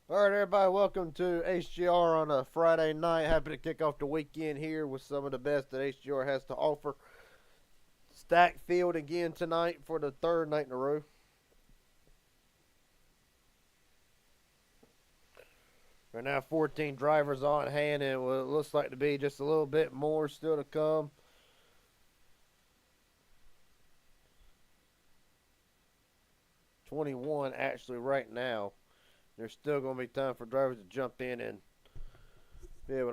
All right, everybody, welcome to HGR on a Friday night. Happy to kick off the weekend here with some of the best that HGR has to offer. Stack field again tonight for the third night in a row. Right now, 14 drivers on hand, and it looks like to be just a little bit more still to come. $21 actually right now. There's still going to be time for drivers to jump in and be able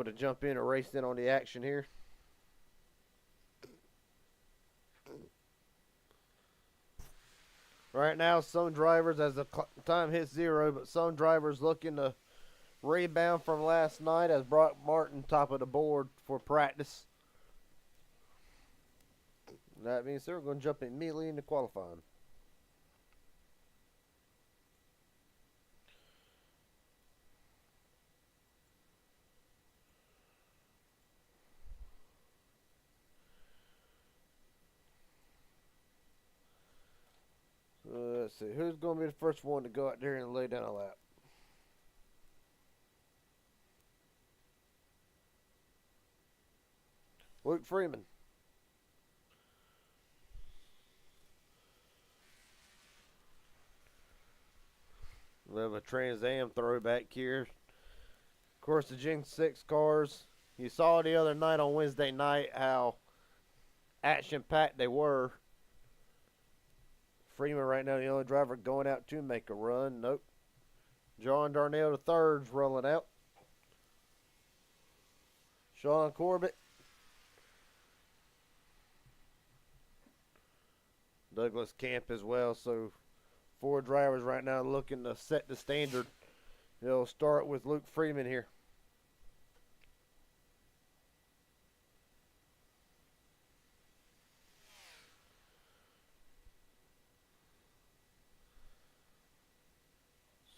to jump in and race in on the action here. Right now, some drivers, as the time hits zero, but some drivers looking to rebound from last night as Brock Martin top of the board for practice. That means they're going to jump immediately into qualifying. Let's see, who's going to be the first one to go out there and lay down a lap? Luke Freeman. We have a Trans Am throwback here. Of course, the Gen 6 cars. You saw the other night on Wednesday night how action-packed they were. Freeman right now the only driver going out to make a run. Nope. John Darnell the third's rolling out. Sean Corbett. Douglas Camp as well. So 4 drivers right now looking to set the standard. It'll start with Luke Freeman here.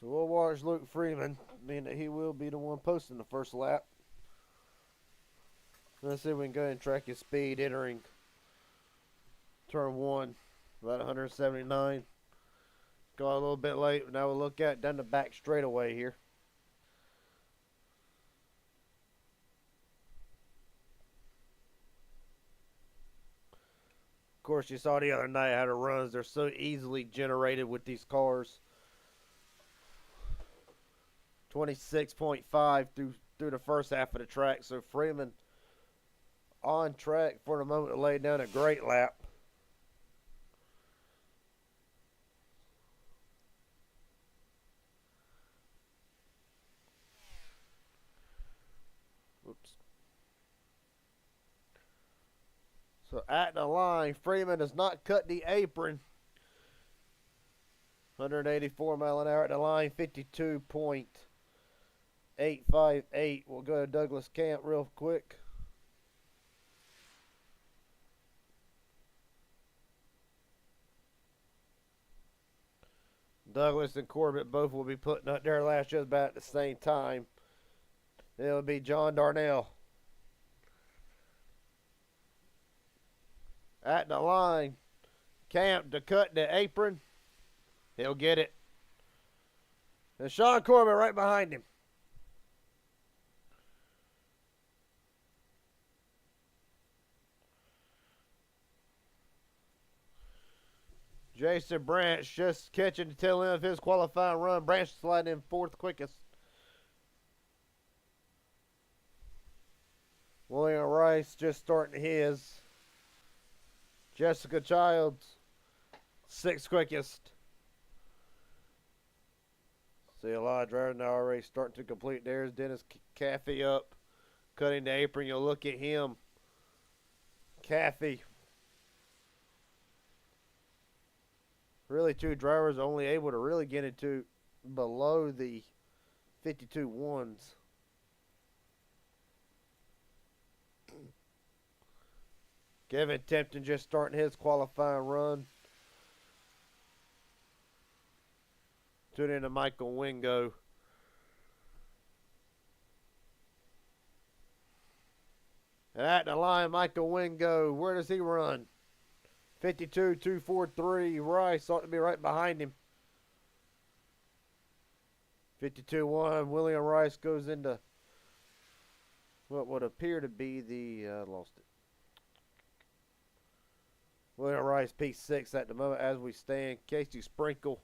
So we'll watch Luke Freeman, meaning that he will be the one posting the first lap. Let's see if we can go ahead and track his speed entering turn 1, about 179. Got a little bit late, but now we'll look at down the back straightaway here. Of course, you saw the other night how the runs, they're so easily generated with these cars. 26.5 through the first half of the track. So Freeman on track for the moment to lay down a great lap. Oops. So at the line, Freeman does not cut the apron. 184 mile an hour at the line, 52.858. We'll go to Douglas Camp real quick. Douglas and Corbett both will be putting up their last just about at the same time. It'll be John Darnell. At the line, Camp to cut the apron. He'll get it. And Sean Corbett right behind him. Jason Branch just catching the tail end of his qualifying run. Branch sliding in 4th quickest. William Rice just starting his. Jessica Childs, 6th quickest. See a lot of drivers now already starting to complete theirs. Dennis Caffey up, cutting the apron. You'll look at him. Caffey. Really, 2 drivers only able to really get into below the 52 ones. Kevin Tempton just starting his qualifying run. Tune in to Michael Wingo. And at the line, Michael Wingo, where does he run? 52.243. Rice ought to be right behind him. 52-1. William Rice goes into what would appear to be the lost it. William Rice P6 at the moment as we stand. Casey Sprinkle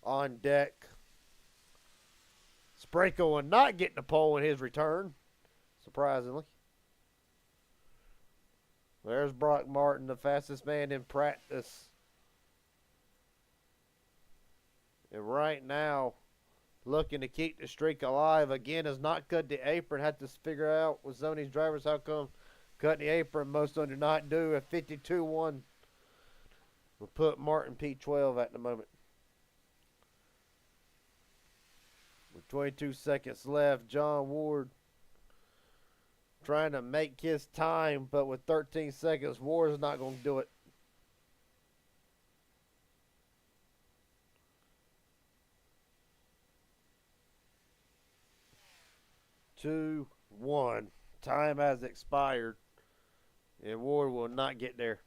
on deck. Sprinkle will not get the pole in his return, surprisingly. There's Brock Martin, the fastest man in practice. And right now, looking to keep the streak alive. Again, has not cut the apron. Had to figure out with some of these drivers how come cut the apron. Most of them do not do. A 52-1 will put Martin P12 at the moment. With 22 seconds left, John Ward trying to make his time, but with 13 seconds, Ward is not going to do it. Two, one. Time has expired, and Ward will not get there.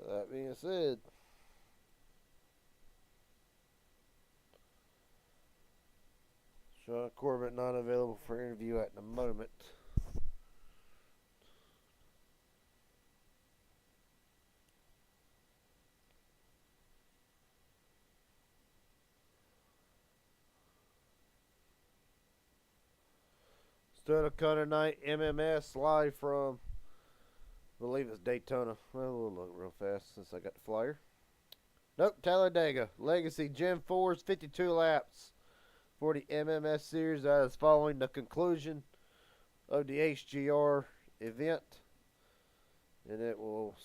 That being said, Sean Corbett not available for interview at the moment. Still O'Connor night, MMS live from, I believe it's Daytona. Well, we'll look real fast since I got the flyer. Nope, Talladega. Legacy Gen 4's 52 laps for the MMS series. That is following the conclusion of the HGR event. And it will,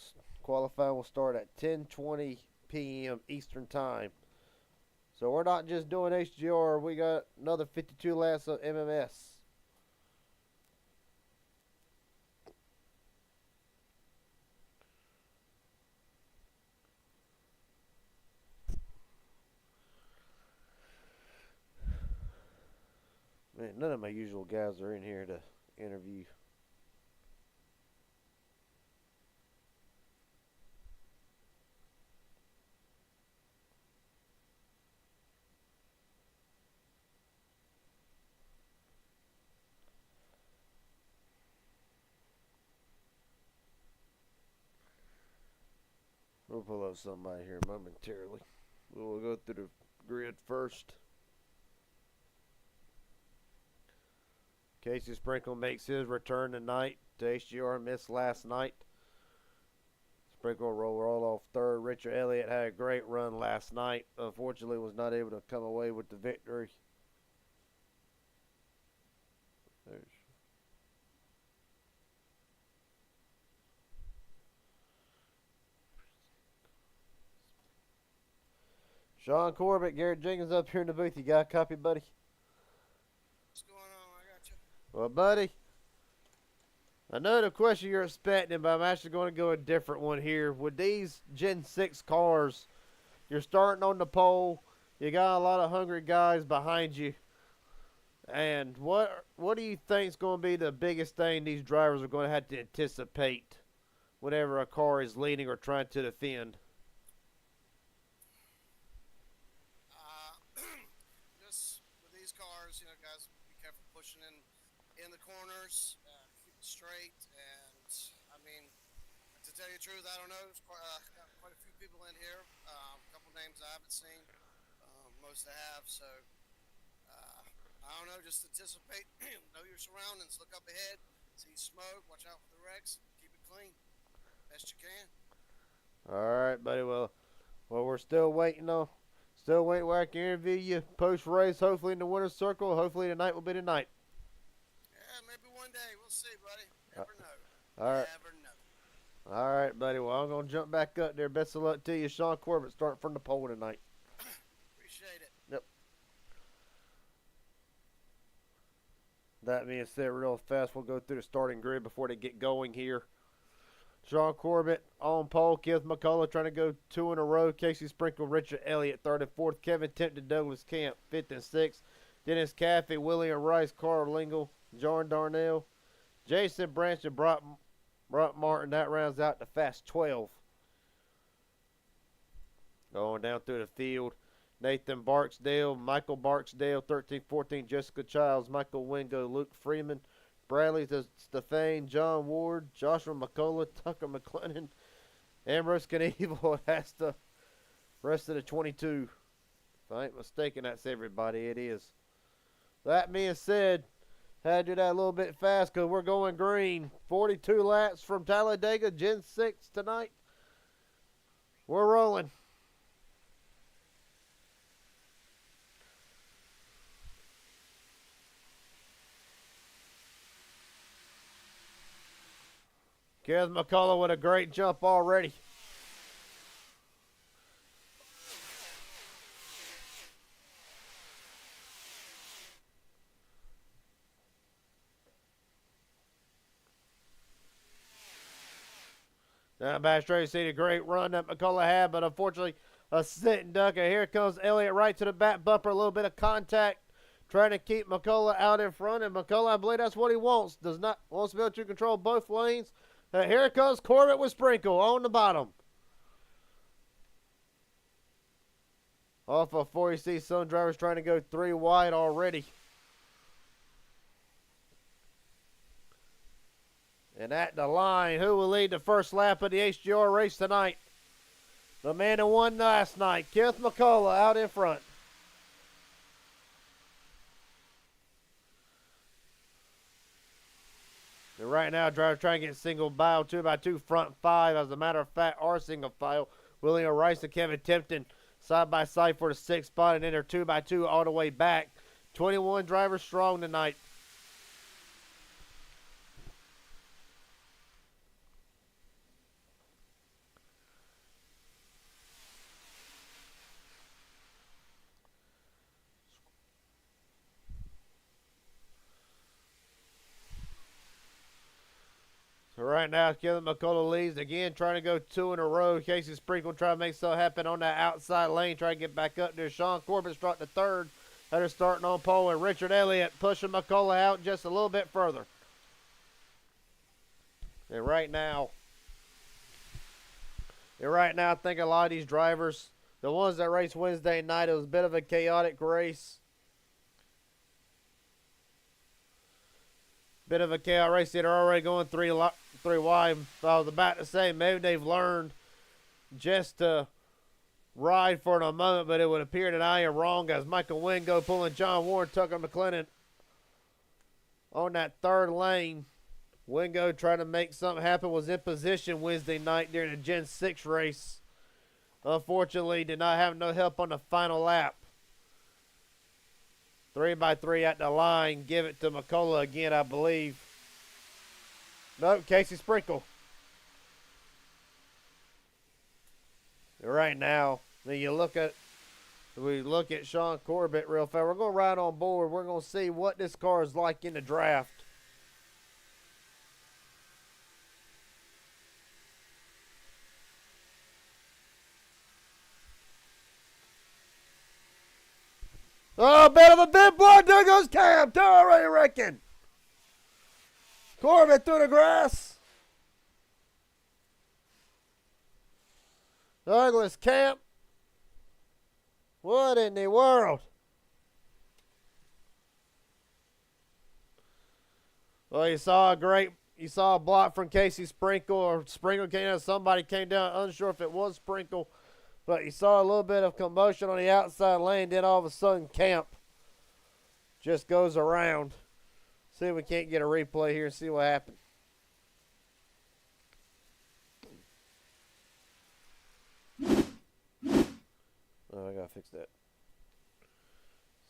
qualifying will start at 10:20 p.m. Eastern Time. So we're not just doing HGR, we got another 52 laps of MMS. Man, none of my usual guys are in here to interview. We'll pull up somebody here momentarily. We'll go through the grid first. Casey Sprinkle makes his return tonight to HGR. Missed last night. Sprinkle roll off third. Richard Elliott had a great run last night. Unfortunately, was not able to come away with the victory. There's Sean Corbett, Garrett Jenkins up here in the booth. You got a copy, buddy? What's going on? I got you. Well, buddy, I know the question you're expecting, but I'm actually going to go a different one here. With these Gen 6 cars, you're starting on the pole. You got a lot of hungry guys behind you. And what do you think is going to be the biggest thing these drivers are going to have to anticipate whenever a car is leading or trying to defend? Just with these cars, guys, be careful pushing in the corners, keep it straight. And I mean, to tell you the truth, I don't know. There's quite a few people in here. A couple names I haven't seen. Most I have. So I don't know. Just anticipate. Know your surroundings. Look up ahead. See smoke. Watch out for the wrecks. Keep it clean best you can. All right, buddy. Well, we're still waiting on. Still waiting where I can interview you post-race, hopefully in the winner's circle. Hopefully tonight will be the night. Yeah, maybe one day. We'll see, buddy. Never know. All right. Never know. All right, buddy. Well, I'm going to jump back up there. Best of luck to you. Sean Corbett starting from the pole tonight. Appreciate it. Yep. That being said, real fast, we'll go through the starting grid before they get going here. Sean Corbett on pole. Keith McCullough trying to go two in a row. Casey Sprinkle, Richard Elliott, third and fourth. Kevin Tempton, Douglas Camp, fifth and sixth. Dennis Caffey, William Rice, Carl Lingle, John Darnell, Jason Branch, and Brock Martin. That rounds out the Fast 12. Going down through the field, Nathan Barksdale, Michael Barksdale, 13-14, Jessica Childs, Michael Wingo, Luke Freeman, Bradley Stefane, John Ward, Joshua McCullough, Tucker McLennan, Ambrose Knievel. That's the rest of the 22. If I ain't mistaken, that's everybody. It is. That being said, had to do that a little bit fast because we're going green. 42 laps from Talladega, Gen 6 tonight. We're rolling. Kenneth McCullough with a great jump already. Down back straight, you see the great run that McCullough had, but unfortunately a sitting duck. And here comes Elliott right to the back bumper. A little bit of contact, trying to keep McCullough out in front. And McCullough, I believe that's what he wants. Wants to be able to control both lanes. Here comes Corbett with Sprinkle on the bottom. Off of 4, you see some drivers trying to go 3 wide already. And at the line, who will lead the first lap of the HGR race tonight? The man who won last night, Kenneth McCullough, out in front. And right now, drivers trying to get single file, 2x2 front 5. As a matter of fact, our single file, William Rice and Kevin Tipton side by side for the 6th spot, and then they're 2x2 all the way back. 21 drivers strong tonight. So right now, Kevin McCullough leads again, trying to go 2 in a row. Casey Sprinkle trying to make something happen on that outside lane, trying to get back up there. Sean Corbett starting the 3rd. They're starting on pole, and Richard Elliott pushing McCullough out just a little bit further. And right now, I think a lot of these drivers, the ones that raced Wednesday night, it was a bit of a chaotic race. Bit of a chaos race. They're already going 3 wide. I was about to say maybe they've learned just to ride for a moment, but it would appear that I am wrong as Michael Wingo pulling John Ward, Tucker McLennan on that 3rd lane. Wingo trying to make something happen, was in position Wednesday night during the Gen 6 race. Unfortunately, did not have no help on the final lap. 3x3 at the line. Give it to McCullough again, I believe. Nope, Casey Sprinkle. Right now, we look at Sean Corbett real fast. We're going to ride on board. We're going to see what this car is like in the draft. Oh, bit of a big blood. There goes Cam. I reckon. Corbett through the grass. Douglas Camp. What in the world? Well, you saw a block from Casey Sprinkle, or Sprinkle came down. Somebody came down. Unsure if it was Sprinkle. But you saw a little bit of commotion on the outside lane. Then all of a sudden, Camp just goes around. See if we can't get a replay here and see what happened. Oh, I gotta fix that.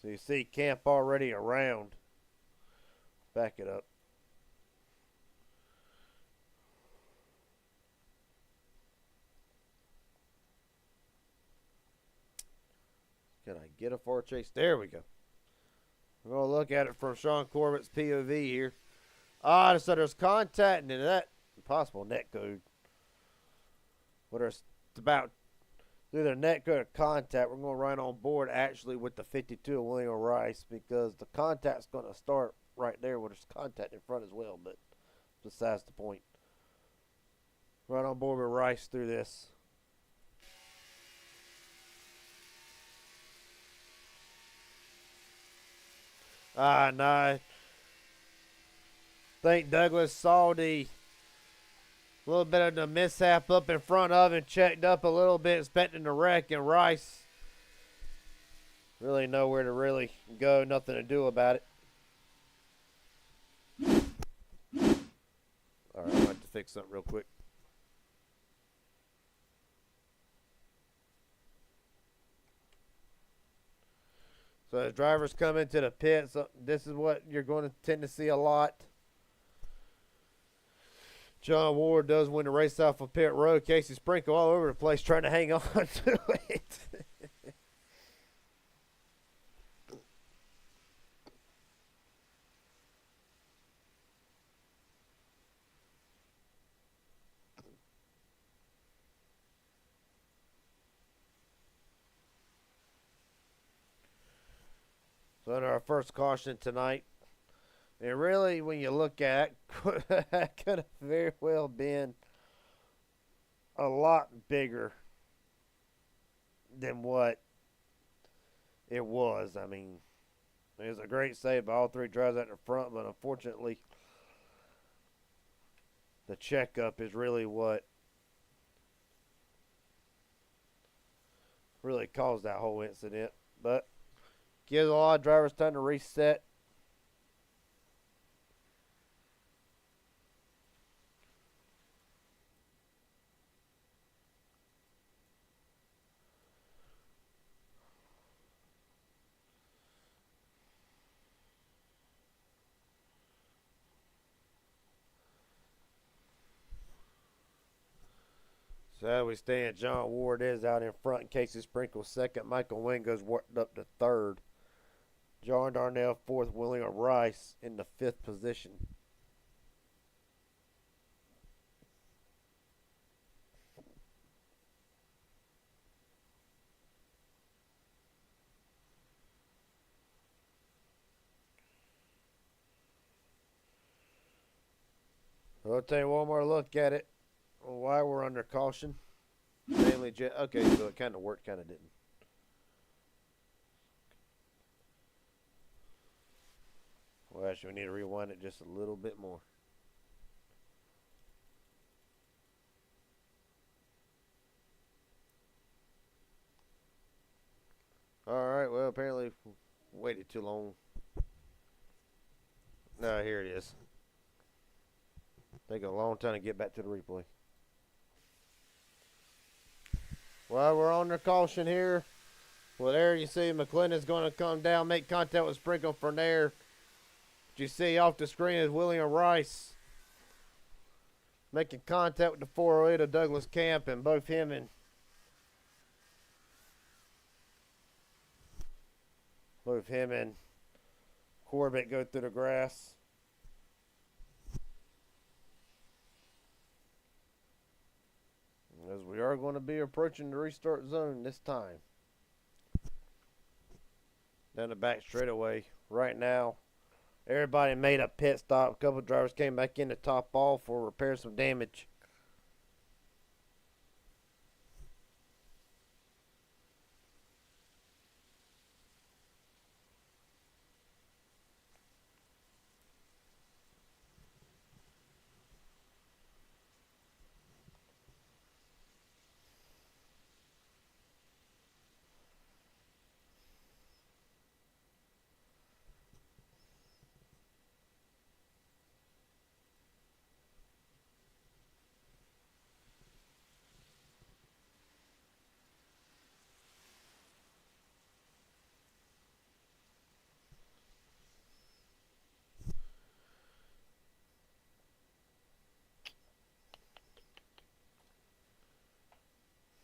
So you see Camp already around. Back it up. Can I get a far chase? There we go. We're going to look at it from Sean Corbett's POV here. So there's contact and that possible net code. But there's about either net cut or contact. We're going right on board actually with the 52 of William Rice because the contact's going to start right there where there's contact in front as well, but besides the point. Right on board with Rice through this. No. I think Douglas saw the little bit of the mishap up in front of him, checked up a little bit, expecting the wreck, and Rice really nowhere to really go, nothing to do about it. All right, I'll have to fix something real quick. So as drivers come into the pits, this is what you're going to tend to see a lot. John Ward does win the race off of pit road. Casey Sprinkle all over the place trying to hang on to it. So under our first caution tonight, and really when you look at it, that could have very well been a lot bigger than what it was. I mean, it was a great save by all three drivers out in the front, but unfortunately, the checkup is really what really caused that whole incident. But gives a lot of drivers time to reset. So as we stand, John Ward is out in front. Casey Sprinkle second. Michael Wynn goes worked up to third. John Darnell fourth. William Rice in the fifth position. I'll take one more look at it. Why we're under caution. Mainly okay, so it kind of worked, kind of didn't. Well, actually, we need to rewind it just a little bit more. Alright, well, apparently waited too long. No, here it is. Take a long time to get back to the replay. Well, we're on the caution here. Well, there you see McClendon's going to come down, make contact with Sprinkle from there. What you see off the screen is William Rice making contact with the 408 of Douglas Camp, and both him and Corbett go through the grass. As we are going to be approaching the restart zone this time. Down the back straightaway right now. Everybody made a pit stop. A couple drivers came back in to top off or repair some damage.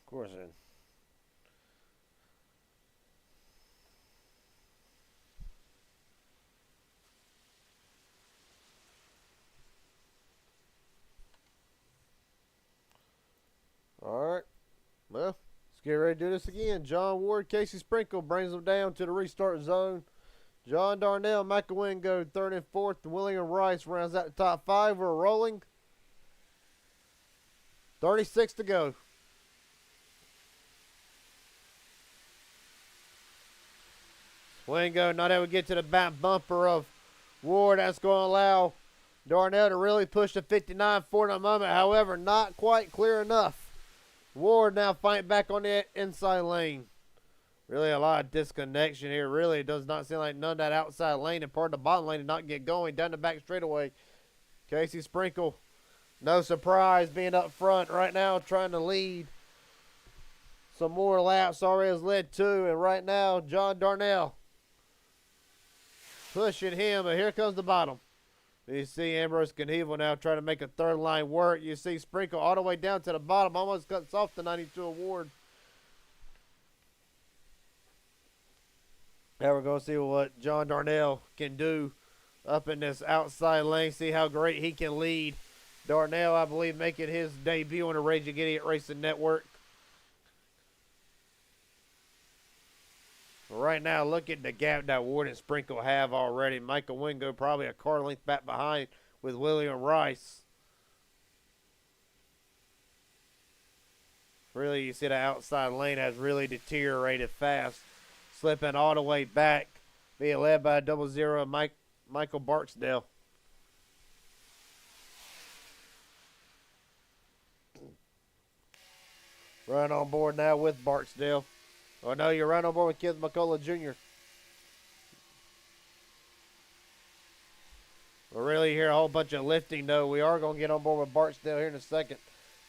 Of course, then. All right. Well, let's get ready to do this again. John Ward, Casey Sprinkle brings them down to the restart zone. John Darnell, Michael Wingo, third and fourth. And William Rice rounds out the top five. We're rolling. 36 to go. Wingo not able to get to the back bumper of Ward. That's going to allow Darnell to really push the 59 forward in a moment. However, not quite clear enough. Ward now fighting back on the inside lane. Really a lot of disconnection here. Really, it does not seem like none of that outside lane and part of the bottom lane did not get going. Down the back straightaway. Casey Sprinkle, no surprise, being up front right now, trying to lead. Some more laps already has led two. And right now, John Darnell pushing him. But here comes the bottom. You see Ambrose Knievel now trying to make a third line work. You see Sprinkle all the way down to the bottom. Almost cuts off the 92 award. Now we're going to see what John Darnell can do up in this outside lane. See how great he can lead. Darnell, I believe, making his debut on the Raging Idiot Racing Network. Right now, look at the gap that Ward and Sprinkle have already. Michael Wingo probably a car length back behind with William Rice. Really, you see the outside lane has really deteriorated fast. Slipping all the way back, being led by 00 Michael Barksdale. Run on board now with Barksdale. Oh, no, you're right on board with Keith McCullough Jr. We're really hear a whole bunch of lifting, though. We are going to get on board with Barksdale here in a second.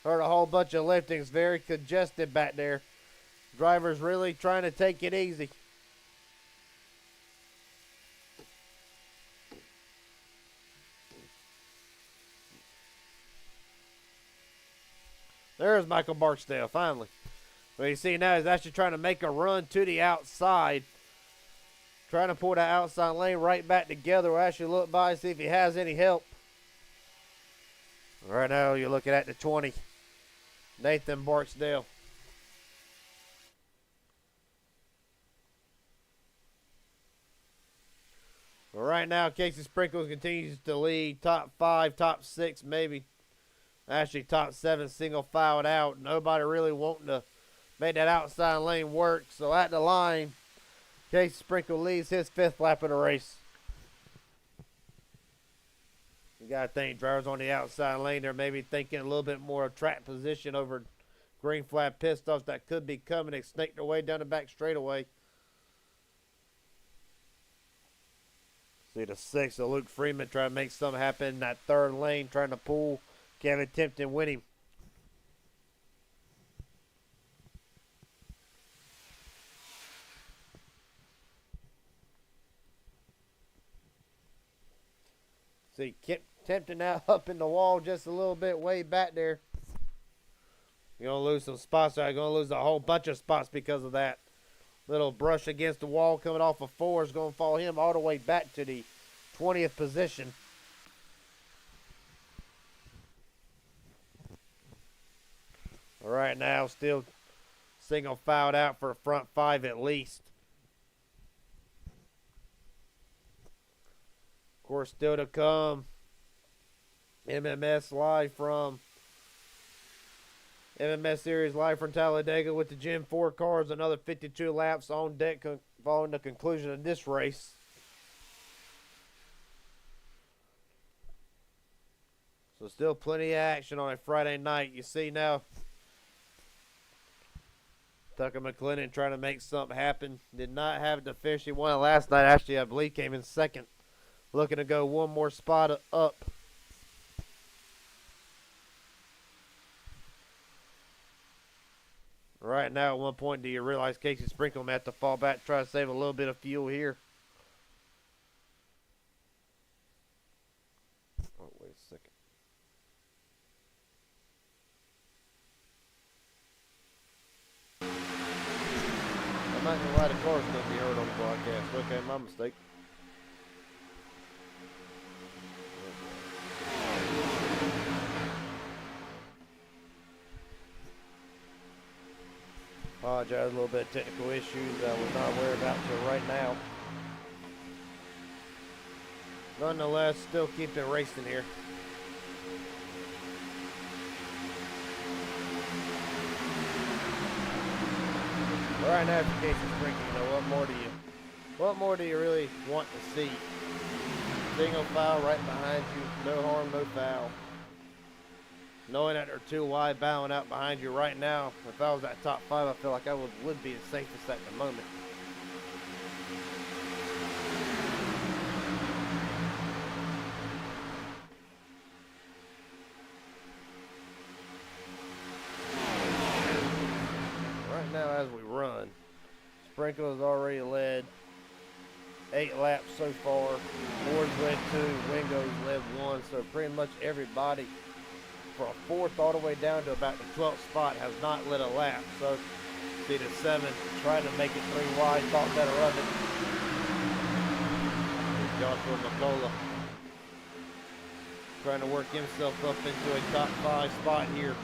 Heard a whole bunch of lifting. It's very congested back there. Driver's really trying to take it easy. There's Michael Barksdale, finally. What you see now is actually trying to make a run to the outside. Trying to pull the outside lane right back together. We'll actually look by and see if he has any help. Right now you're looking at the 20. Nathan Barksdale. Well, right now, Casey Sprinkles continues to lead. Top 5, top 6, maybe. Actually, top 7 single filed out. Nobody really wanting to make that outside lane work. So at the line, Casey Sprinkle leads his 5th lap of the race. You got to think drivers on the outside lane, they're maybe thinking a little bit more of track position over green flag pit stops that could be coming. They snake their way down the back straightaway. See the 6 of Luke Freeman trying to make something happen in that 3rd lane, trying to pull Kevin Timpton with him. See Timpton now up in the wall just a little bit way back there. You're going to lose some spots there. You're going to lose a whole bunch of spots because of that. Little brush against the wall coming off of 4 is going to fall him all the way back to the 20th position. All right, now still single filed out for front 5 at least. Of course, still to come, MMS Series live from Talladega with the Gen 4 cars. Another 52 laps on deck following the conclusion of this race. So still plenty of action on a Friday night. You see now Tucker McClendon trying to make something happen. Did not have to finish. He won last night. Actually, I believe came in 2nd. Looking to go one more spot up. Right now, at one point, do you realize Casey Sprinkle may have to fall back, try to save a little bit of fuel here? Oh, wait a second. I'm not going to lie, the car's going to be heard on the broadcast. Okay, my mistake. Apologize, a little bit of technical issues I was not aware about till right now. Nonetheless, still keep it racing here. All right, now, for Casey Sprinkle, you know, what more do you really want to see? Single file right behind you, no harm, no foul. Knowing that they're too wide, bowing out behind you right now, if I was at top 5, I feel like I would be the safest at the moment. Right now, as we run, Sprinkle has already led 8 laps so far. Ward's led 2, Wingo's led 1, so pretty much everybody from 4th all the way down to about the 12th spot has not led a lap. So see the 7 tried to make it 3 wide, thought better of it. Joshua McCullough trying to work himself up into a top 5 spot here.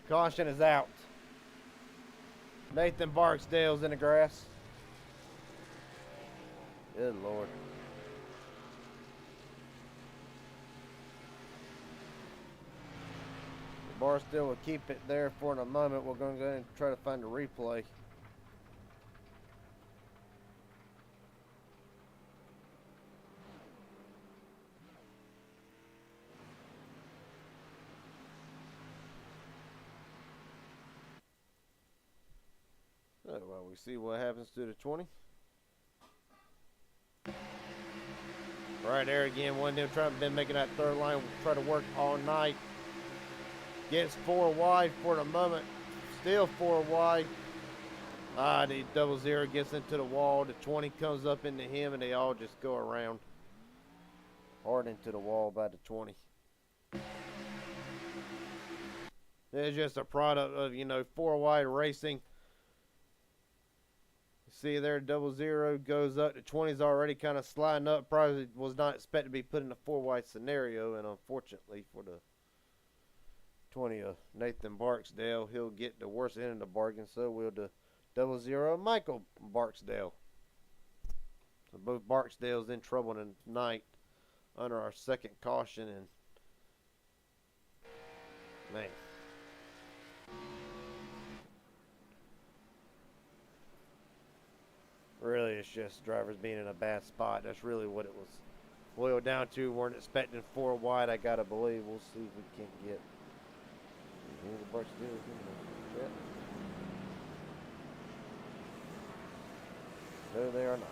Caution is out. Nathan Barksdale's in the grass. Good Lord. Barksdale will keep it there for a moment. We're going to go ahead and try to find a replay. Well, we see what happens to the 20. Right there again, one of them trying to making that third line, try to work all night. Gets 4 wide for the moment. Still 4 wide. The 00 gets into the wall. The 20 comes up into him, and they all just go around. Hard into the wall by the 20. It's just a product of, 4 wide racing. See there, 00 goes up. The 20's already kind of sliding up. Probably was not expected to be put in a 4 wide scenario, and unfortunately for the 20 of Nathan Barksdale, he'll get the worst end of the bargain. So will the 00 Michael Barksdale. So both Barksdales in trouble tonight under our second caution, and man. Really, it's just drivers being in a bad spot. That's really what it was boiled down to. Weren't expecting 4 wide, I gotta believe. We'll see if we can get the Barksdale. No, they are not.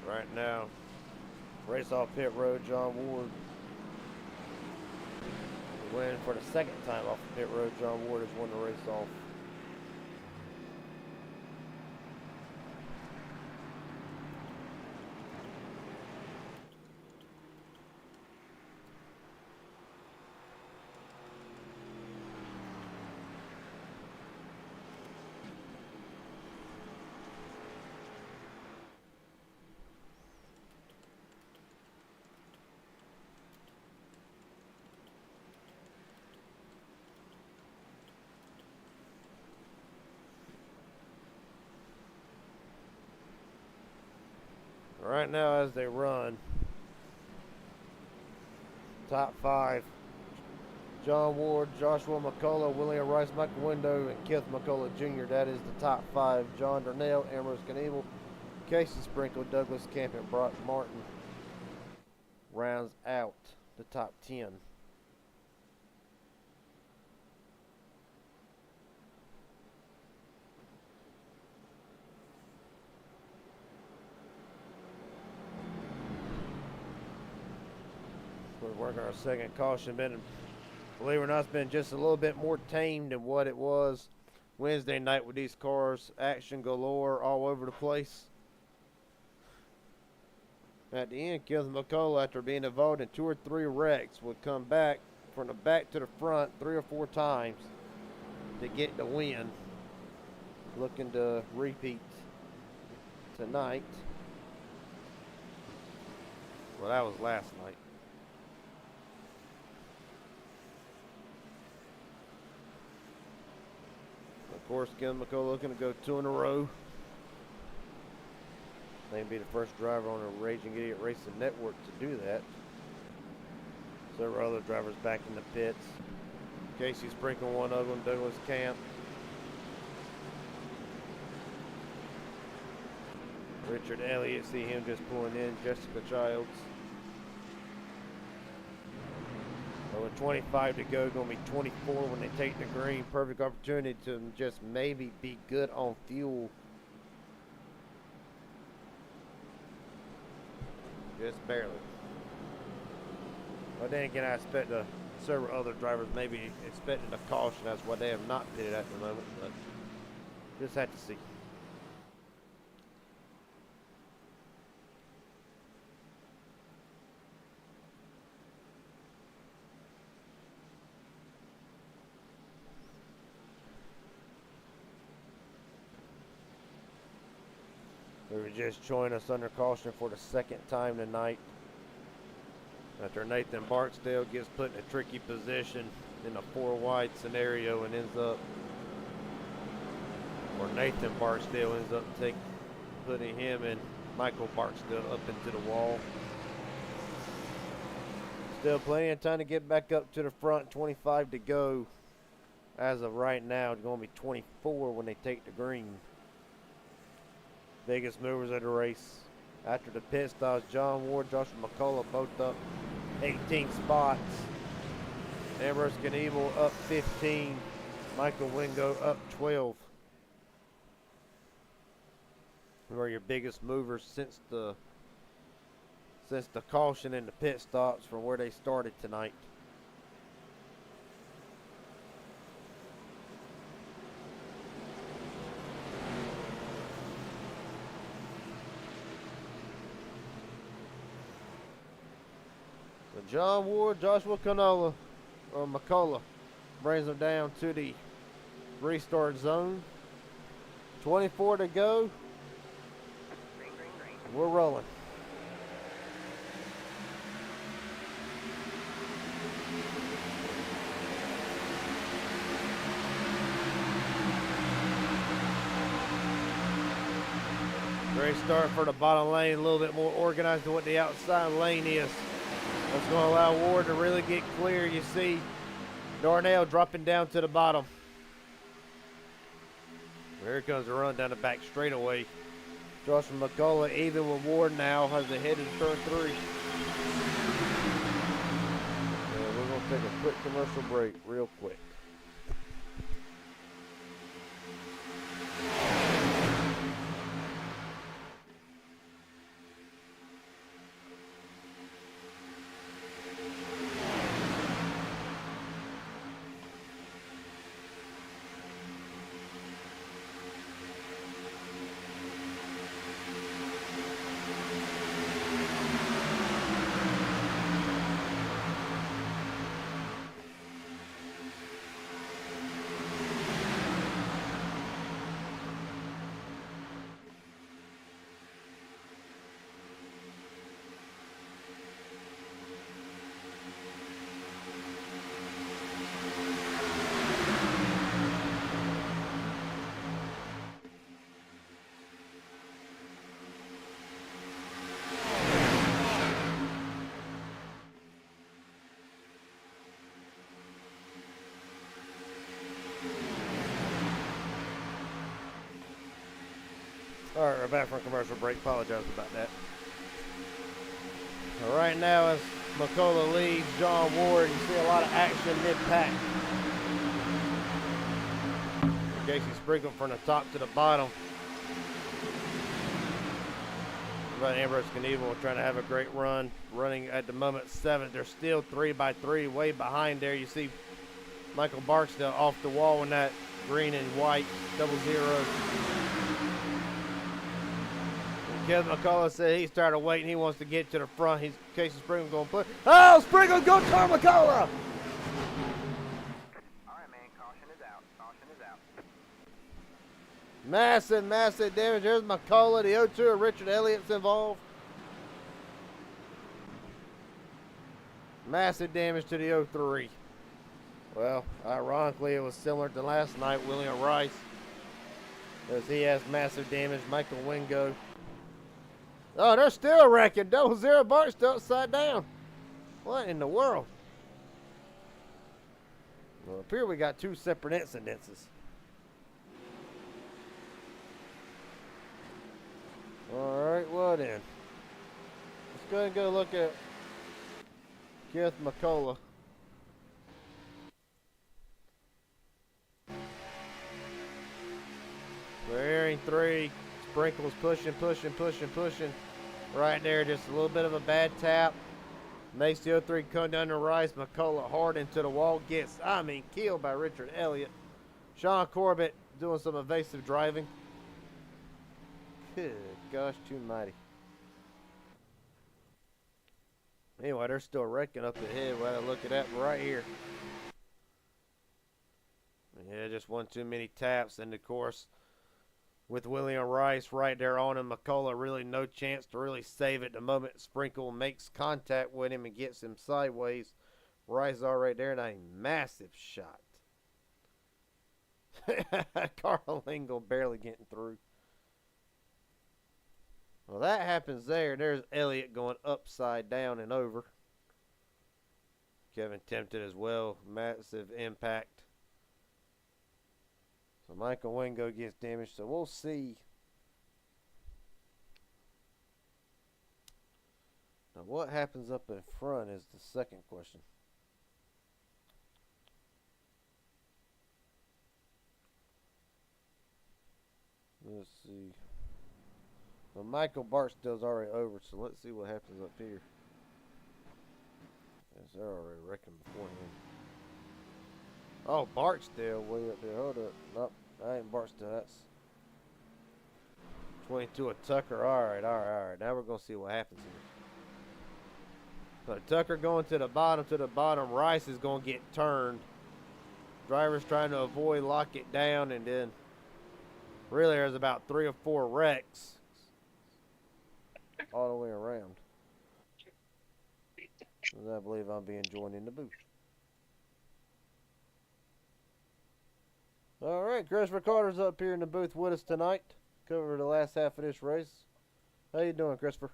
Right now, race off pit road, John Ward. Win for the second time off the pit road. John Ward has won the race off. Right now, as they run, top 5, John Ward, Joshua McCullough, William Rice, Michael Window, and Keith McCullough Jr. That is the top 5. John Darnell, Ambrose Knievel, Casey Sprinkle, Douglas Camp, and Brock Martin rounds out the top 10. We're working our second caution. Been believe it or not, it's been just a little bit more tame than what it was Wednesday night with these cars. Action galore all over the place. At the end, Kevin McCullough, after being involved in 2 or 3 wrecks, would come back from the back to the front 3 or 4 times to get the win. Looking to repeat tonight. Well, that was last night. Of course, Kevin McCullough looking to go 2 in a row. They be the first driver on the Raging Idiot Racing Network to do that. Several other drivers back in the pits. Casey Sprinkle, one of them, Douglas Camp. Richard Elliott, see him just pulling in. Jessica Childs. So with 25 to go, going to be 24 when they take the green. Perfect opportunity to just maybe be good on fuel. Just barely. But then again, I expect several other drivers maybe expecting a caution. That's why they have not pitted at the moment. But just have to see. They were just joining us under caution for the second time tonight. After Nathan Barksdale gets put in a tricky position in a 4-wide scenario and ends up, or Nathan Barksdale ends up putting him and Michael Barksdale up into the wall. Still plenty of time to get back up to the front. 25 to go. As of right now, it's going to be 24 when they take the green. Biggest movers of the race. After the pit stops, John Ward, Joshua McCullough both up 18 spots. Ambrose Knievel up 15. Michael Wingo up 12. Who are your biggest movers since the caution and the pit stops from where they started tonight? John Ward, Joshua McCullough brings them down to the restart zone. 24 to go. We're rolling. Great start for the bottom lane, a little bit more organized than what the outside lane is. That's going to allow Ward to really get clear. You see Darnell dropping down to the bottom. Here comes the run down the back straightaway. Joshua McCullough even with Ward now as they head into turn 3. And we're going to take a quick commercial break real quick. All right, we're back from commercial break. Apologize about that. All right, now as McCullough leads John Ward, you see a lot of action mid-pack. Casey Sprinkle from the top to the bottom. About Ambrose Knievel trying to have a great run, running at the moment 7th. They're still 3 by 3, way behind there. You see Michael Barksdale off the wall in that green and white 00. Kevin McCullough said he started waiting. He wants to get to the front. He's Casey Springle's going to put. Oh, Springle's going to turn McCullough. All right, man. Caution is out. Caution is out. Massive damage. There's McCullough. The 02 of Richard Elliott's involved. Massive damage to the 03. Well, ironically, it was similar to last night. William Rice, as he has massive damage. Michael Wingo. Oh, they're still wrecking. 00 Barksdale upside down. What in the world? Well, up here we got two separate incidences. All right, well then. Let's go ahead and go look at Kenneth McCullough. We're hearing 3. Sprinkles pushing. Right there, just a little bit of a bad tap. Makes the 03 come down to Rice. McCullough hard into the wall. Gets, killed by Richard Elliott. Sean Corbett doing some evasive driving. Good gosh, too mighty. Anyway, they're still wrecking up ahead. We'll have to look at that right here. Yeah, just one too many taps. And of course, with William Rice right there on him, McCullough really no chance to really save it the moment Sprinkle makes contact with him and gets him sideways. Rice is all right there, and a massive shot. Carl Lingle barely getting through. Well, that happens there. There's Elliott going upside down and over. Kevin tempted as well. Massive impact. So Michael Wingo gets damaged. So we'll see. Now what happens up in front is the second question. Let's see. Well, Michael Barksdale's already over, so let's see what happens up here. Yes, they're already wrecking beforehand. Oh, Barksdale way up there. Hold up. Nope, that ain't Barksdale. That's 22 of Tucker. All right. Now we're going to see what happens here. So Tucker going to the bottom. Rice is going to get turned. Driver's trying to avoid, lock it down, and then really there's about 3 or 4 wrecks all the way around. And I believe I'm being joined in the booth. All right, Christopher Carter's up here in the booth with us tonight. Cover the last half of this race. How you doing, Christopher?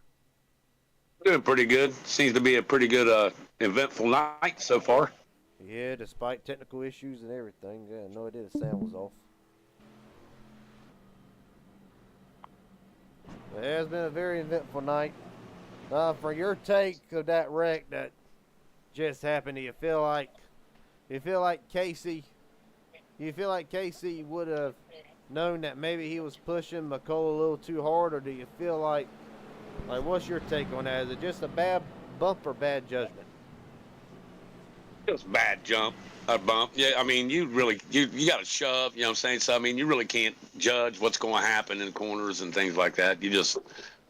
Doing pretty good. Seems to be a pretty good, eventful night so far. Yeah, despite technical issues and everything. Yeah, no idea the sound was off. It has been a very eventful night. For your take of that wreck that just happened, do you feel like Casey would have known that maybe he was pushing McCullough a little too hard, or do you feel like what's your take on that? Is it just a bad bump or bad judgment? It was a bad bump. Yeah, I mean, you got to shove, you know what I'm saying? So, I mean, you really can't judge what's going to happen in corners and things like that. You just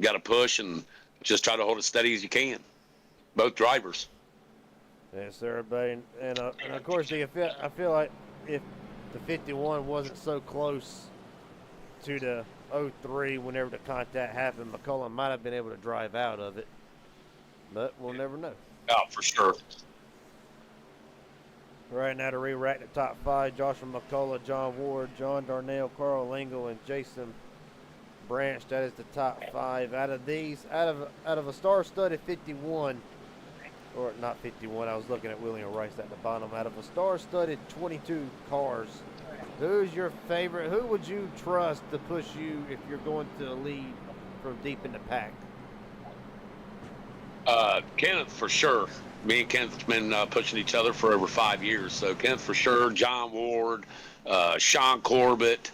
got to push and just try to hold it steady as you can. Both drivers. Yes, sir, buddy. And of course, I feel like if the 51 wasn't so close to the 03 whenever the contact happened, McCullough might have been able to drive out of it. But we'll never know. Oh, for sure. Right now to re-rack the top 5, Joshua McCullough, John Ward, John Darnell, Carl Lingle, and Jason Branch. That is the top 5. Out of these, out of a star-studded 51, or not 51, I was looking at William Rice at the bottom. Out of a star-studded 22 cars, who's your favorite? Who would you trust to push you if you're going to the lead from deep in the pack? Kenneth for sure. Me and Kenneth have been pushing each other for over 5 years. So Kenneth for sure, John Ward, Sean Corbett,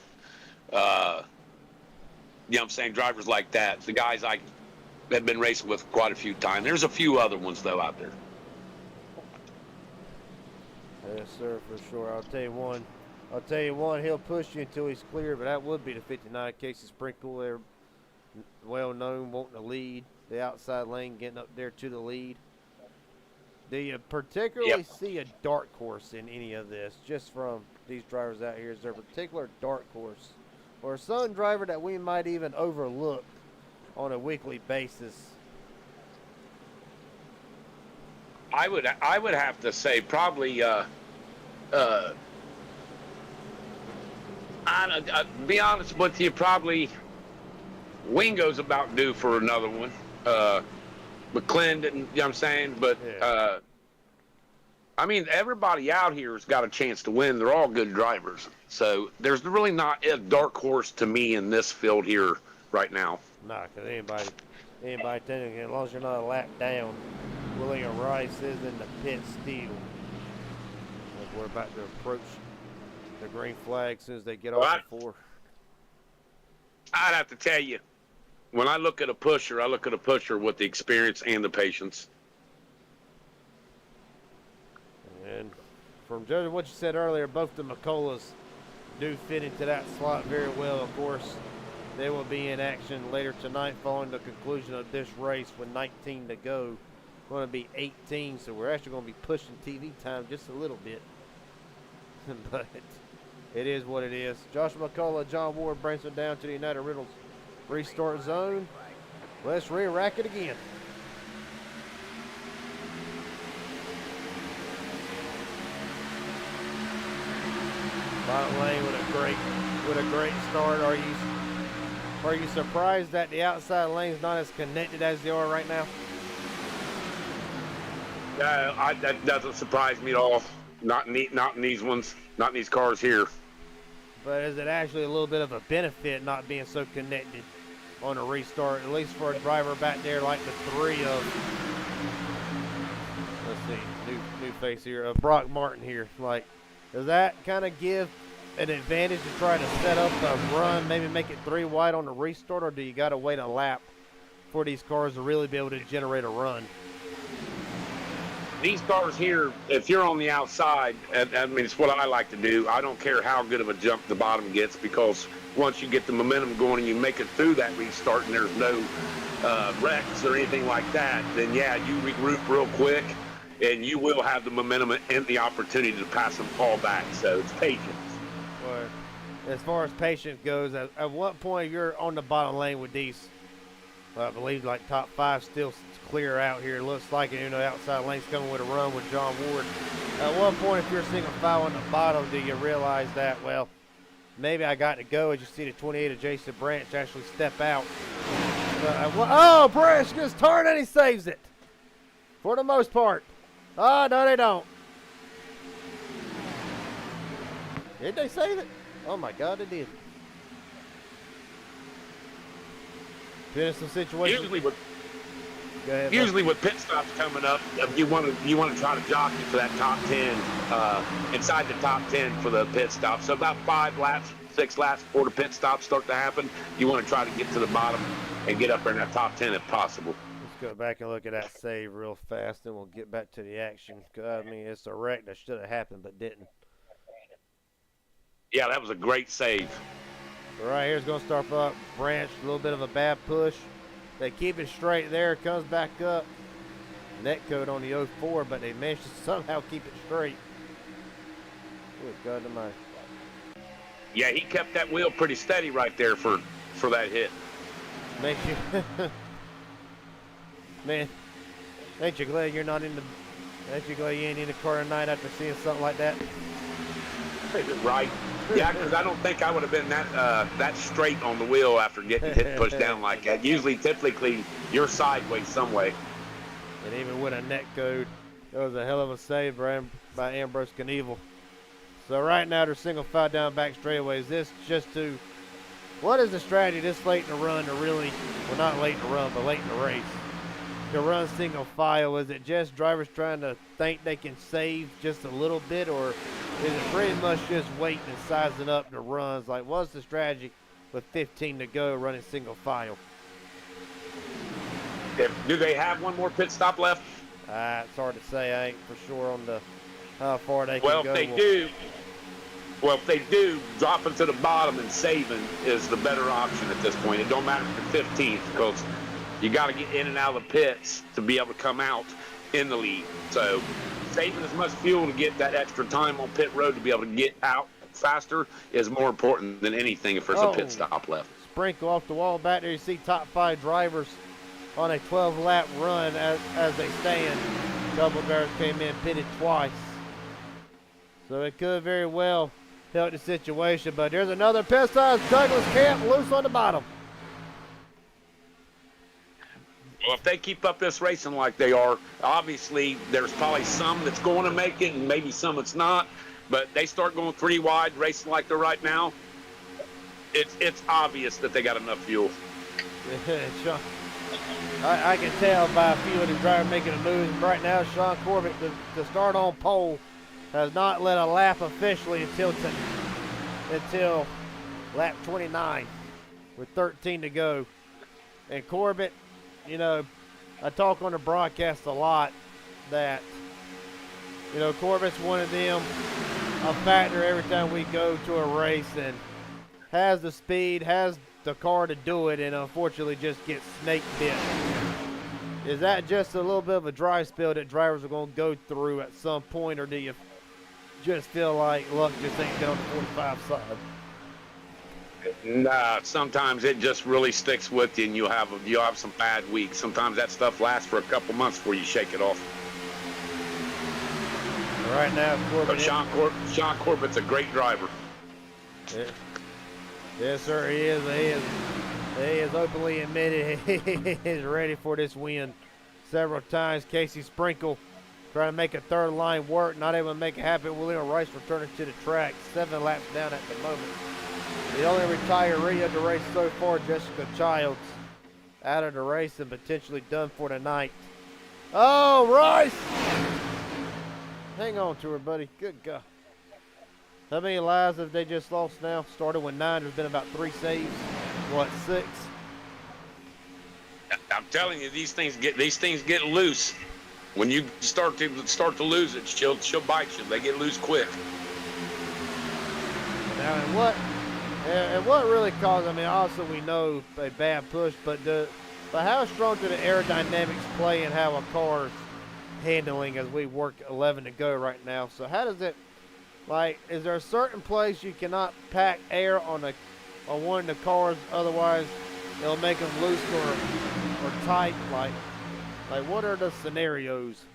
you know what I'm saying, drivers like that. The guys I have been racing with quite a few times. There's a few other ones, though, out there. Yes, sir, for sure. I'll tell you one, he'll push you until he's clear, but that would be the 59 Casey Sprinkle. They're well known, wanting to lead the outside lane, getting up there to the lead. Do you particularly see a dark horse in any of this, just from these drivers out here? Is there a particular dark horse or some driver that we might even overlook on a weekly basis? I would have to say probably be honest with you, probably Wingo's about due for another one. McClendon, you know what I'm saying? But Yeah. I mean, everybody out here has got a chance to win. They're all good drivers, so there's really not a dark horse to me in this field here right now. Nah, because anybody telling you, as long as you're not a lap down, William Rice is in the pit still. As we're about to approach the green flag as soon as they get off the 4. I'd have to tell you, when I look at a pusher, I look at a pusher with the experience and the patience. And from judging what you said earlier, both the McCulloughs do fit into that slot very well. Of course, they will be in action later tonight following the conclusion of this race with 19 to go. Going to be 18, so we're actually going to be pushing TV time just a little bit. But it is what it is. Josh McCullough, John Ward brings it down to the United Rentals restart zone. Let's re-rack it again. Bottom lane with a great start. Are you surprised that the outside lane's not as connected as they are right now? That doesn't surprise me at all. Not in these ones. Not in these cars here. But is it actually a little bit of a benefit not being so connected on a restart, at least for a driver back there like the 3 of, let's see, new face here, of Brock Martin here? Like, does that kind of give an advantage to try to set up a run, maybe make it 3 wide on the restart, or do you got to wait a lap for these cars to really be able to generate a run? These cars here, if you're on the outside, I mean, it's what I like to do. I don't care how good of a jump the bottom gets, because once you get the momentum going and you make it through that restart and there's no wrecks or anything like that, then yeah, you regroup real quick and you will have the momentum and the opportunity to pass them all back. So it's patience. Well, as far as patience goes, at what point you're on the bottom lane with these, I believe like top 5 still clear out here. It looks like it, you know, the outside lane's coming with a run with John Ward. At what point, if you're single file on the bottom, do you realize that, well, maybe I got to go, as you see the 28 of Jason Branch actually step out. Oh, Branch just turned and he saves it. For the most part. Oh, no, they don't. Did they save it? Oh, my God, they did. Been in some situations. Usually with pit stops coming up, you want to try to jockey for that top 10, inside the top 10 for the pit stop. So about 5 laps, 6 laps before the pit stops start to happen, you want to try to get to the bottom and get up there in that top 10 if possible. Let's go back and look at that save real fast, and we'll get back to the action. I mean, it's a wreck that should have happened but didn't. Yeah, that was a great save. So right here's going to start up. Branch, a little bit of a bad push. They keep it straight there, comes back up. Net code on the 04, but they managed to somehow keep it straight. Good God almighty. Yeah, he kept that wheel pretty steady right there for that hit. Makes you, man, ain't you glad you're not in the, ain't you glad you ain't in the car tonight after seeing something like that? Right. Yeah, because I don't think I would have been that straight on the wheel after getting hit pushed down like that. Typically, you're sideways some way. And even with a net code, it was a hell of a save by Ambrose Knievel. So right now they're single file down back straightaways. This just to, what is the strategy this late in the run to really, well not late in the run, but late in the race, to run single file? Is it just drivers trying to think they can save just a little bit, or is it pretty much just waiting and sizing up the runs? Like, what's the strategy with 15 to go running single file? Do they have one more pit stop left? It's hard to say. I ain't for sure on how far they Well, can if go. they do, dropping to the bottom and saving is the better option at this point. It don't matter if you're 15th because you got to get in and out of the pits to be able to come out in the lead. So saving as much fuel to get that extra time on pit road to be able to get out faster is more important than anything if there's a pit stop left. Sprinkle off the wall back there. You see top 5 drivers on a 12-lap run as they stand. Double drivers came in, pitted twice. So it could very well help the situation. But there's another pit stop. Douglas Camp loose on the bottom. Well, if they keep up this racing like they are, obviously there's probably some that's going to make it and maybe some that's not. But they start going 3 wide, racing like they're right now, it's obvious that they got enough fuel. Sean, I can tell by a few of the drivers making a move. Right now, Sean Corbett, the start on pole, has not led a lap officially until lap 29 with 13 to go. And Corbett, you know, I talk on the broadcast a lot that, you know, Corbett's one of them, a factor every time we go to a race, and has the speed, has the car to do it, and unfortunately just gets snake bit. Is that just a little bit of a dry spell that drivers are going to go through at some point, or do you just feel like luck just ain't been on the 45 side? Nah, sometimes it just really sticks with you, and you have some bad weeks. Sometimes that stuff lasts for a couple months before you shake it off. Right now, Corbett. Sean Corbett's a great driver. Yeah. Yes, sir, he is. He is openly admitted he is ready for this win. Several times, Casey Sprinkle trying to make a third line work, not able to make it happen. William Rice returning to the track, 7 laps down at the moment. The only retiree of the race so far, Jessica Childs, out of the race and potentially done for the night. Oh, Rice! Hang on to her, buddy. Good God. How many lives have they just lost now? Started with 9. There's been about 3 saves. What, 6? I'm telling you, these things get loose. When you start to lose it, she'll bite you. They get loose quick. Now, and what really caused? I mean, also we know a bad push, but how strong do the aerodynamics play in how a car's handling as we work 11 to go right now? So how does it? Like, is there a certain place you cannot pack air on one of the cars, otherwise it'll make them loose or tight? Like what are the scenarios?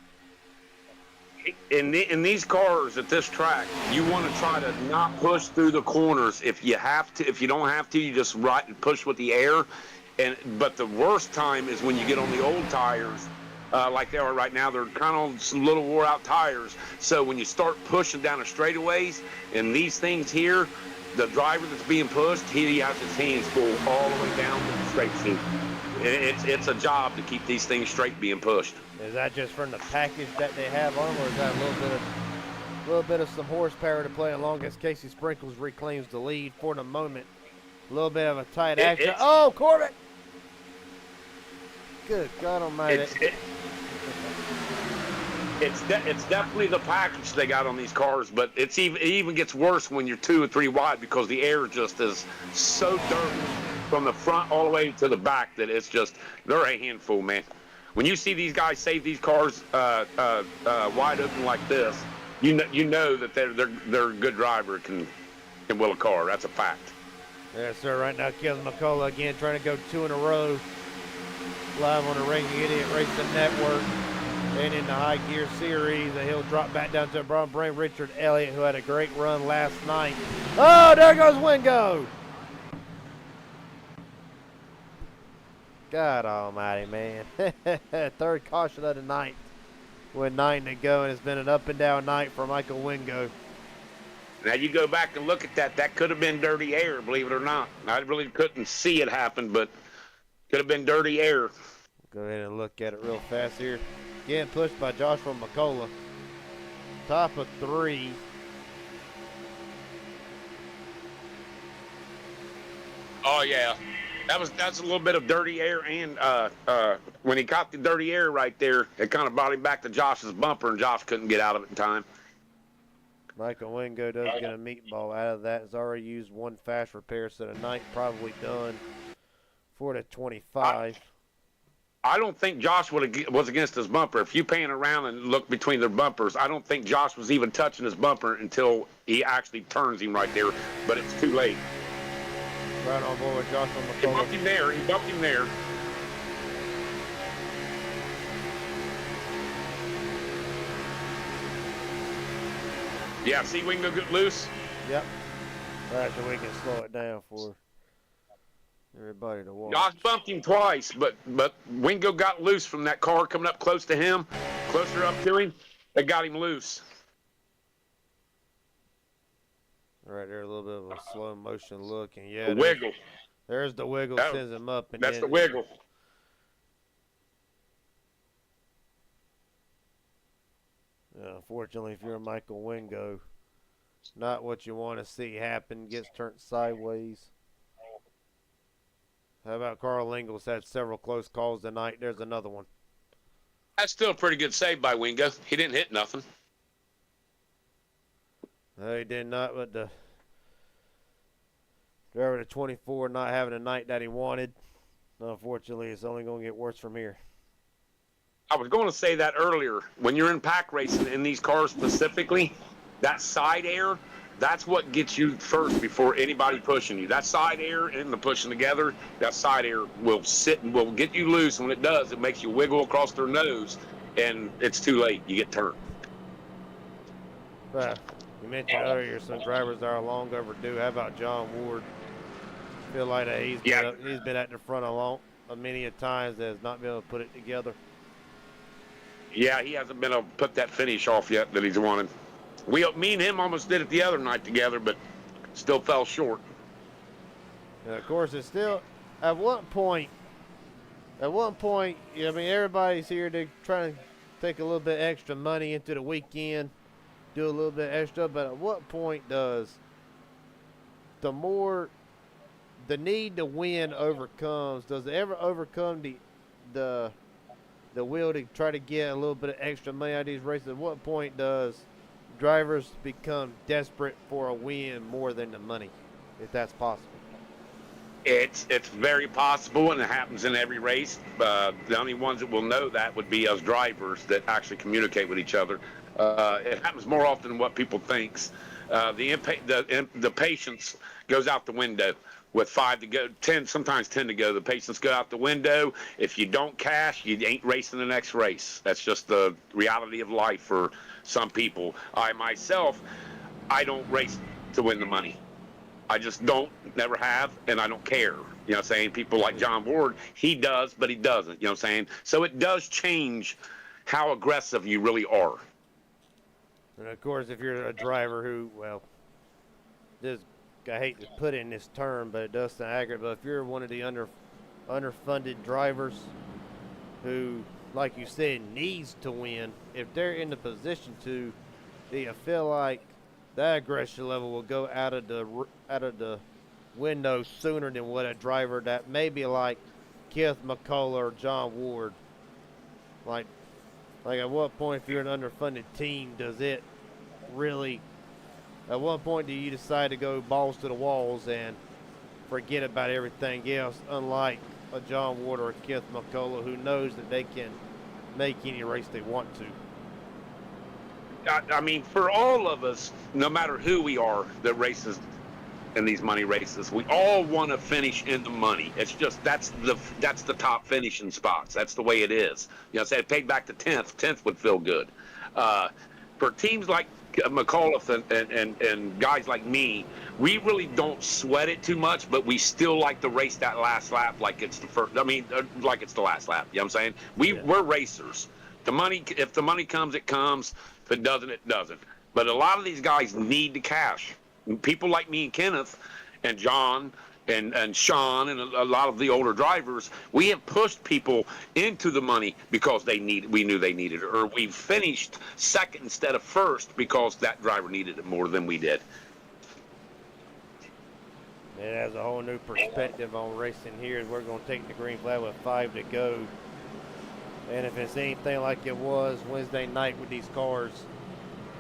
In these cars at this track, you want to try to not push through the corners. If you have to, if you don't have to, you just push with the air. But the worst time is when you get on the old tires. Like they are right now, they're kind of some little wore-out tires. So when you start pushing down the straightaways and these things here, the driver that's being pushed, he has his hands full all the way down to the straight seat. It's a job to keep these things straight being pushed. Is that just from the package that they have on them, or is that a little bit of some horsepower to play along as Casey Sprinkles reclaims the lead for the moment? A little bit of a tight action. Oh, Corbett! Good God Almighty! It's definitely the package they got on these cars, but it even gets worse when you're 2 or 3 wide because the air just is so dirty from the front all the way to the back that it's just, they're a handful, man. When you see these guys save these cars wide open like this, you know that they're a good driver can wheel a car. That's a fact. Yes, sir. Right now, Kevin McCullough again trying to go 2 in a row. Live on the Racing Idiot Racing Network and in the High Gear Series. And he'll drop back down to Brown Brain Richard Elliott, who had a great run last night. Oh, there goes Wingo. God almighty, man. Third caution of the night with 9 to go, and it's been an up and down night for Michael Wingo. Now you go back and look at that. That could have been dirty air, believe it or not. I really couldn't see it happen, but could have been dirty air. Go ahead and look at it real fast here. Getting pushed by Joshua McCullough. Top of 3. Oh yeah, that's a little bit of dirty air, and when he caught the dirty air right there, it kind of brought him back to Josh's bumper, and Josh couldn't get out of it in time. Michael Wingo does get a meatball out of that. Has already used one fast repair, so tonight probably done for the 25. I don't think Josh was against his bumper. If you pan around and look between their bumpers, I don't think Josh was even touching his bumper until he actually turns him right there. But it's too late. Right on board with Joshua He McCullough. bumped him there. He bumped him there. Yeah, see Wingo get loose? Yep. Right, so we can slow it down for everybody to watch. Josh bumped him twice, but Wingo got loose from that car coming up close to him, closer up to him. They got him loose. Right there, a little bit of a slow motion look, and yeah, The wiggle. there's the wiggle, That- sends him up, and That's then, the wiggle. Unfortunately, if you're Michael Wingo, not what you want to see happen. Gets turned sideways. How about Carl Ingles? Had several close calls tonight. There's another one. That's still a pretty good save by Wingo. He didn't hit nothing. No, he did not, but the driver to 24 not having a night that he wanted. Unfortunately, it's only going to get worse from here. I was going to say that earlier. When you're in pack racing in these cars specifically, that side air, that's what gets you first before anybody pushing you. That side air and the pushing together, that side air will sit and will get you loose. When it does, it makes you wiggle across their nose, and it's too late. You get turned. You mentioned earlier some drivers that are long overdue. How about John Ward? Feel like that he's been at the front many a times that has not been able to put it together. Yeah, he hasn't been able to put that finish off yet that he's wanted. Me and him almost did it the other night together, but still fell short. And of course, it's still at what point, everybody's here to try to take a little bit extra money into the weekend, do a little bit extra, but at what point does the need to win does it ever overcome the will to try to get a little bit of extra money out of these races? At what point does drivers become desperate for a win more than the money, if that's possible? It's very possible, and it happens in every race. The only ones that will know that would be us drivers that actually communicate with each other. It happens more often than what people thinks. The patience goes out the window. With 5 to go, 10, sometimes 10 to go, the patience go out the window. If you don't cash, you ain't racing the next race. That's just the reality of life for some people. I myself, I don't race to win the money. I just don't, never have, and I don't care. You know what I'm saying? People like John Ward, he does, but he doesn't. You know what I'm saying? So it does change how aggressive you really are. And of course, if you're a driver who, I hate to put in this term, but it does sound accurate, but if you're one of the underfunded drivers who, like you said, needs to win, if they're in the position to, do you feel like that aggression level will go out of the window sooner than what a driver that maybe like Keith McCullough or John Ward, like at what point, if you're an underfunded team, does it really, at what point do you decide to go balls to the walls and forget about everything else, unlike a John Ward or a Keith McCullough who knows that they can make any race they want to? I mean, for all of us, no matter who we are that races in these money races, we all want to finish in the money. It's just that's the top finishing spots. That's the way it is. You know, say it paid back to 10th would feel good. For teams like McAuliffe and guys like me, we really don't sweat it too much, but we still like to race that last lap like it's the first. I mean, like it's the last lap. You know what I'm saying? We're racers. The money, if the money comes, it comes. If it doesn't, it doesn't. But a lot of these guys need the cash. People like me and Kenneth and John and Sean and a lot of the older drivers, we have pushed people into the money because we knew they needed it, or we finished second instead of first because that driver needed it more than we did. It has a whole new perspective on racing here. We're going to take the green flag with 5 to go. And if it's anything like it was Wednesday night with these cars,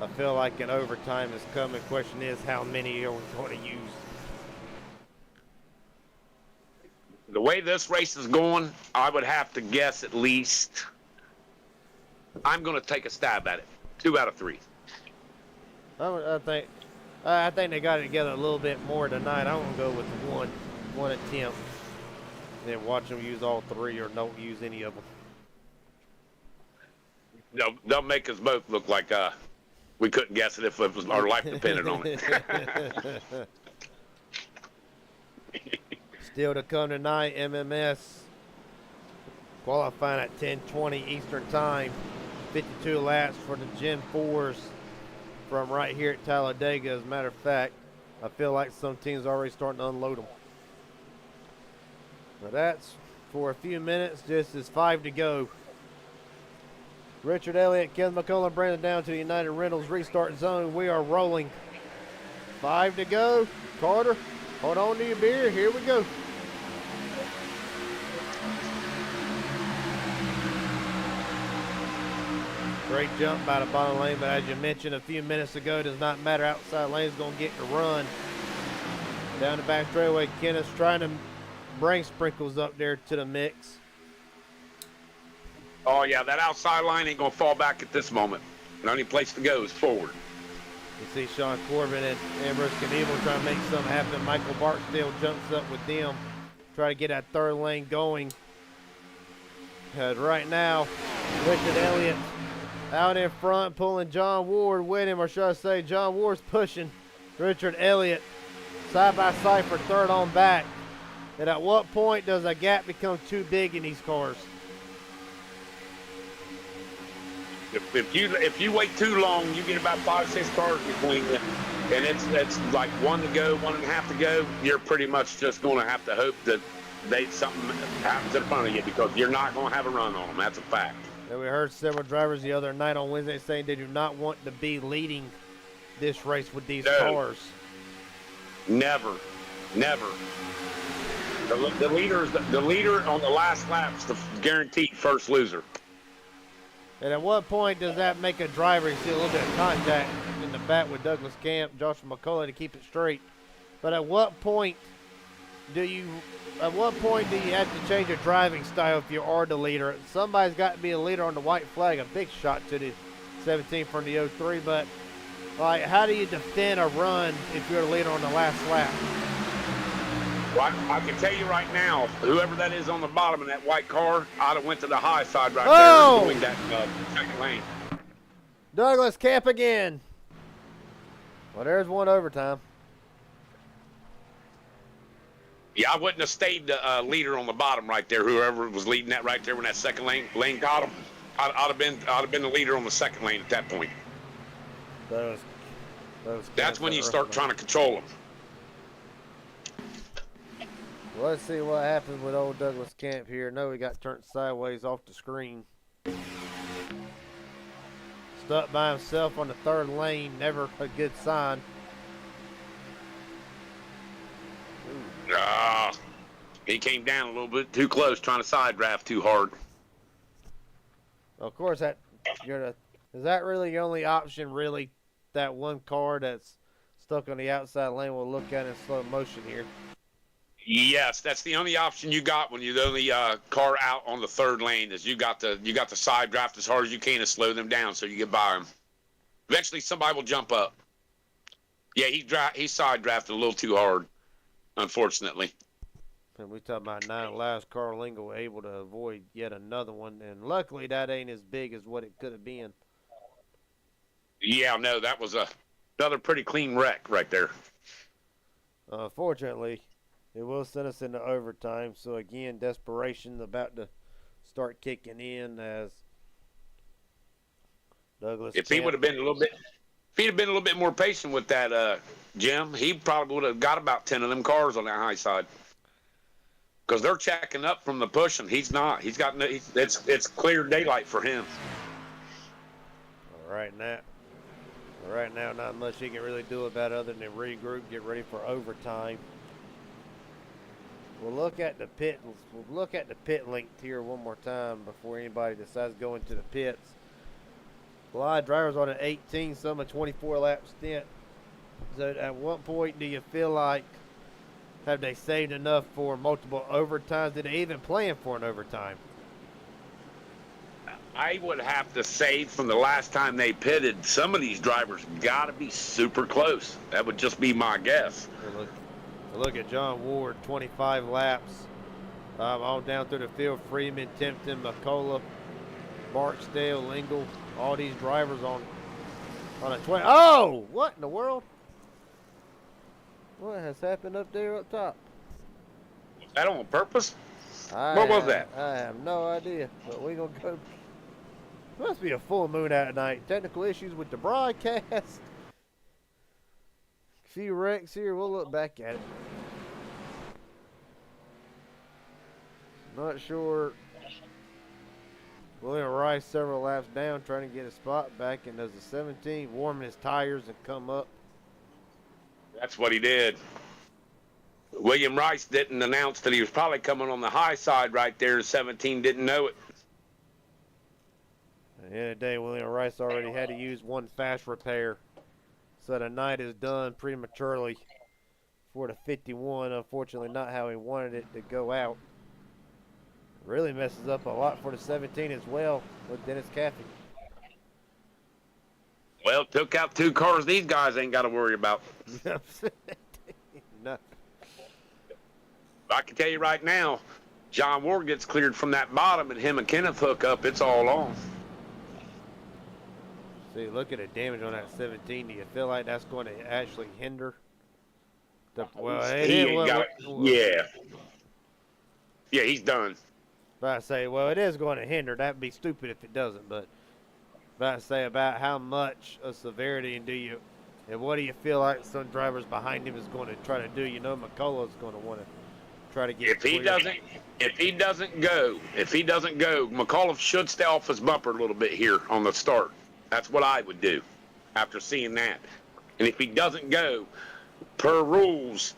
I feel like an overtime is coming. Question is, how many are we going to use? The way this race is going, I would have to guess at least. I'm going to take a stab at it. 2 out of 3. I think they got it together a little bit more tonight. I'm gonna go with one attempt, then watch them use all 3 or don't use any of them. They'll make us both look like we couldn't guess it if it was our life depended on it. Still to come tonight, MMS qualifying at 10:20 Eastern Time. 52 laps for the Gen 4s from right here at Talladega. As a matter of fact, I feel like some teams are already starting to unload them. But that's for a few minutes, just as 5 to go. Richard Elliott, Ken McCullough, Brandon down to the United Rentals restart zone. We are rolling. 5 to go. Carter, hold on to your beer. Here we go. Great jump by the bottom lane, but as you mentioned a few minutes ago, it does not matter. Outside lane's going to get the run. Down the back straightaway, Kenneth's trying to bring Sprinkles up there to the mix. Oh, yeah, that outside line ain't going to fall back at this moment. The only place to go is forward. You see Sean Corbin and Ambrose Knievel trying to make something happen. Michael Barksdale jumps up with them, try to get that third lane going. Right now, Richard Elliott out in front, pulling John Ward with him, or should I say John Ward's pushing Richard Elliott side by side for third on back. And at what point does a gap become too big in these cars? If you wait too long, you get about 5-6 cars between you, and it's like 1 to go, 1.5 to go. You're pretty much just going to have to hope that something happens in front of you, because you're not going to have a run on them. That's a fact. And we heard several drivers the other night on Wednesday saying they do not want to be leading this race with these cars. Never. The leader on the last lap's the guaranteed first loser. And at what point does that make a driver see a little bit of contact in the back with Douglas Camp, Joshua McCullough to keep it straight? But at what point do you have to change your driving style if you are the leader? Somebody's got to be a leader on the white flag. A big shot to the 17 from the 03, but like, how do you defend a run if you're the leader on the last lap? Well, I can tell you right now, whoever that is on the bottom of that white car, I'd have went to the high side right there and doing that second lane. Douglas Camp again. Well, there's one overtime. Yeah, I wouldn't have stayed the leader on the bottom right there. Whoever was leading that right there when that second lane got him, I'd have been the leader on the second lane at that point. That's when you start trying to control them. Well, let's see what happens with old Douglas Camp here. No, he got turned sideways off the screen. Stuck by himself on the third lane. Never a good sign. He came down a little bit too close, trying to side draft too hard. Of course, is that really the only option? Really, that one car that's stuck on the outside lane. We'll look at it in slow motion here. Yes, that's the only option you got when you're the only car out on the third lane. Is you got to side draft as hard as you can to slow them down so you get by them. Eventually, somebody will jump up. Yeah, he side drafted a little too hard, unfortunately. And we talk about 9 laps. Carl Lingle able to avoid yet another one, and luckily that ain't as big as what it could have been. Yeah, no, that was another pretty clean wreck right there. Unfortunately, it will send us into overtime. So again, desperation about to start kicking in as Douglas. If he'd have been a little bit more patient with that, Jim, he probably would have got about 10 of them cars on that high side. Because they're checking up from the push, and he's not. It's clear daylight for him. Right now, not much he can really do about it other than regroup, get ready for overtime. We'll look at the pit link here one more time before anybody decides to go into the pits. A lot of drivers on an 18, some a 24 lap stint. So at what point do you feel like, have they saved enough for multiple overtimes? Did they even plan for an overtime? I would have to say from the last time they pitted, some of these drivers got to be super close. That would just be my guess. Look at John Ward, 25 laps. On down through the field. Freeman, Timpton, McCullough, Barksdale, Lingle, all these drivers on a 20. Oh, what in the world? What has happened up there up top? Was that on purpose? What was that? I have no idea, but we're going to go. Must be a full moon out tonight. Technical issues with the broadcast. Few wrecks here. We'll look back at it. Not sure. William Rice several laps down trying to get a spot back, and does the 17 warming his tires and come up. That's what he did. William Rice didn't announce that he was probably coming on the high side right there. 17 didn't know it. At the end of the day, William Rice already had to use one fast repair. So the night is done prematurely for the 51. Unfortunately, not how he wanted it to go out. Really messes up a lot for the 17 as well with Dennis Caffey. Well, took out 2 cars these guys ain't got to worry about. No. I can tell you right now, John Ward gets cleared from that bottom and him and Kenneth hook up, it's all on. See, look at the damage on that 17. Do you feel like that's going to actually hinder? Yeah. Yeah, he's done. I say, well, it is going to hinder. That'd be stupid if it doesn't. But I say about how much of severity and what do you feel like some drivers behind him is going to try to do? You know, McCullough's going to want to try to get. If he doesn't go, McCullough should stay off his bumper a little bit here on the start. That's what I would do after seeing that. And if he doesn't go, per rules,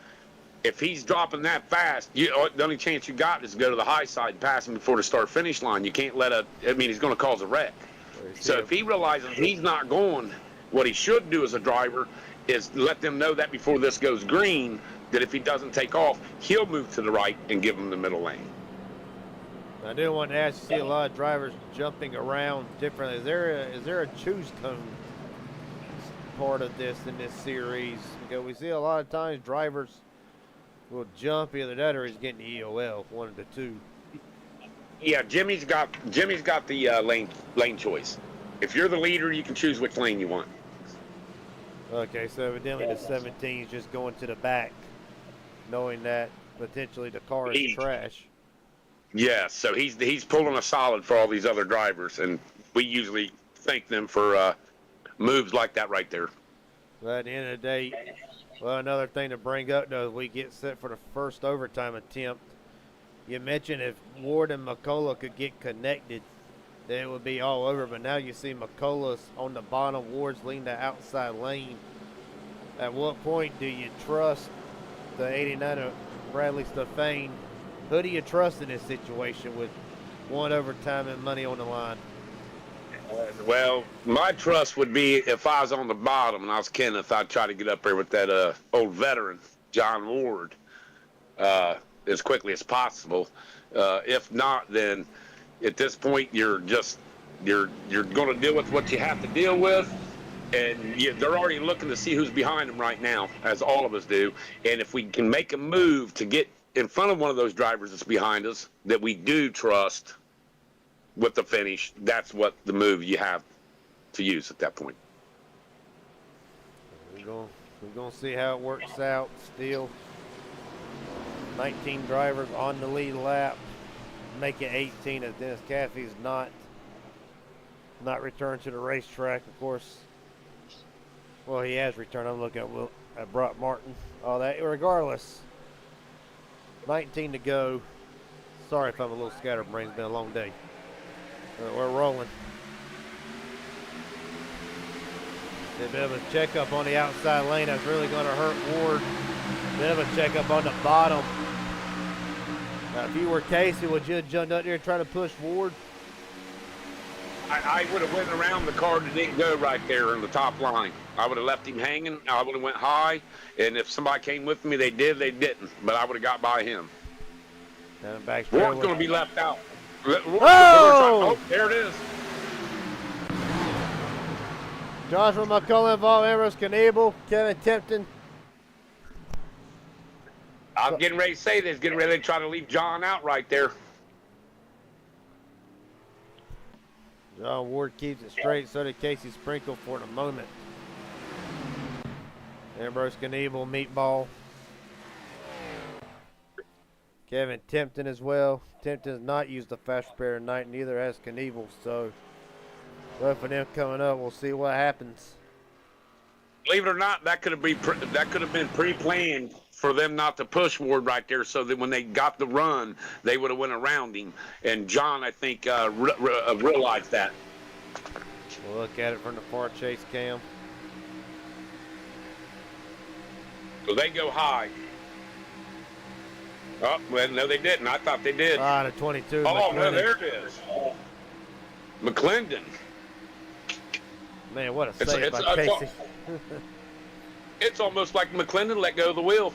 if he's dropping that fast, the only chance you got is to go to the high side and pass him before the start-finish line. You can't he's going to cause a wreck. So if he realizes he's not going, what he should do as a driver is let them know that before this goes green, that if he doesn't take off, he'll move to the right and give him the middle lane. I do want to ask, you see a lot of drivers jumping around differently. Is there a choose tone part of this in this series? Because we see a lot of times drivers will jump either that or he's getting the EOL, one of the two. Yeah, Jimmy's got the lane choice. If you're the leader, you can choose which lane you want. Okay, so evidently the 17 is just going to the back, knowing that potentially the car is trash. Yeah, so he's pulling a solid for all these other drivers, and we usually thank them for moves like that right there. But at the end of the day, well, another thing to bring up, though, we get set for the first overtime attempt. You mentioned if Ward and McCullough could get connected, then it would be all over. But now you see McCullough's on the bottom, Ward's leading the outside lane. At what point do you trust the 89 of Bradley Stefane? Who do you trust in this situation with one overtime and money on the line? Well, my trust would be if I was on the bottom and I was Kenneth, I'd try to get up there with that old veteran, John Ward, as quickly as possible. If not, then at this point you're going to deal with what you have to deal with, and they're already looking to see who's behind them right now, as all of us do. And if we can make a move to get in front of one of those drivers that's behind us that we do trust with the finish, that's what the move you have to use at that point. We're going to see how it works out. Still 19 drivers on the lead lap, make it 18 as Dennis Caffey's not returned to the racetrack. Of course, well, he has returned. I'm looking at Brock Martin. All that. Regardless, 19 to go. Sorry if I'm a little scatterbrained. It's been a long day. We're rolling. A bit of a checkup on the outside lane. That's really going to hurt Ward. Bit of a checkup on the bottom. Now, if you were Casey, would you have jumped up there and try to push Ward? I would have went around the car that didn't go right there in the top line. I would have left him hanging. I would have went high, and if somebody came with me, they did. They didn't, but I would have got by him. Down back Ward's going to be left out. Oh! There it is. Joshua McCullen, Vol Ambrose, Knievel, Kevin Tipton. I'm getting ready to say this. Getting ready to try to leave John out right there. John Ward keeps it straight, so did Casey Sprinkle for the moment. Ambrose, Knievel, Meatball. Kevin Tipton as well. Tipton has not used the fast repair tonight, neither has Knievel, so both of them coming up. We'll see what happens. Believe it or not, that could have been pre-planned for them not to push Ward right there, so that when they got the run, they would have went around him. And John, I think, realized that. We'll look at it from the far chase cam. So they go high. Oh, well, no, they didn't. I thought they did. The 22. Oh, no, McClendon. there it is. McClendon. Man, what a save by Casey. It's almost like McClendon let go of the wheel.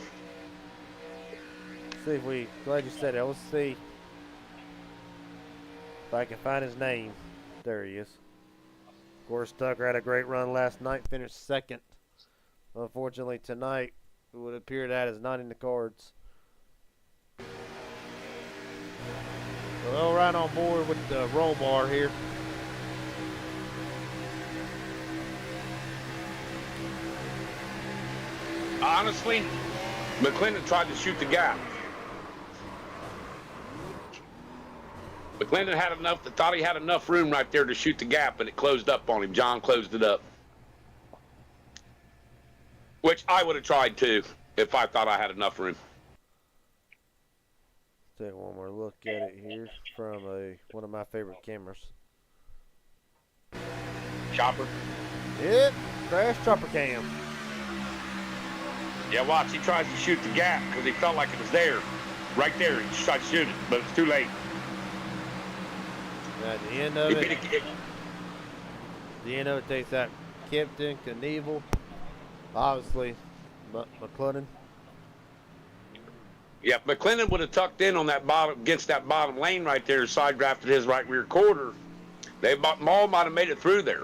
See if we, glad you said that. Let's see if I can find his name. There he is. Of course, Tucker had a great run last night, finished second. Unfortunately, tonight, it would appear that is not in the cards. So they'll right on board with the roll bar here. Honestly, McClendon tried to shoot the gap. McClendon thought he had enough room right there to shoot the gap, but it closed up on him. John closed it up. Which I would have tried to if I thought I had enough room. Take one more look at it here from one of my favorite cameras. Chopper. Yep, crash chopper cam. Yeah, watch. He tries to shoot the gap because he felt like it was there. Right there. He tried to shoot it, but it's too late. At the end of it, takes out Kipton, Knievel, obviously McClendon. Yeah, if McClendon would have tucked in on that bottom against that bottom lane right there, side drafted his right rear quarter, Maul might have made it through there.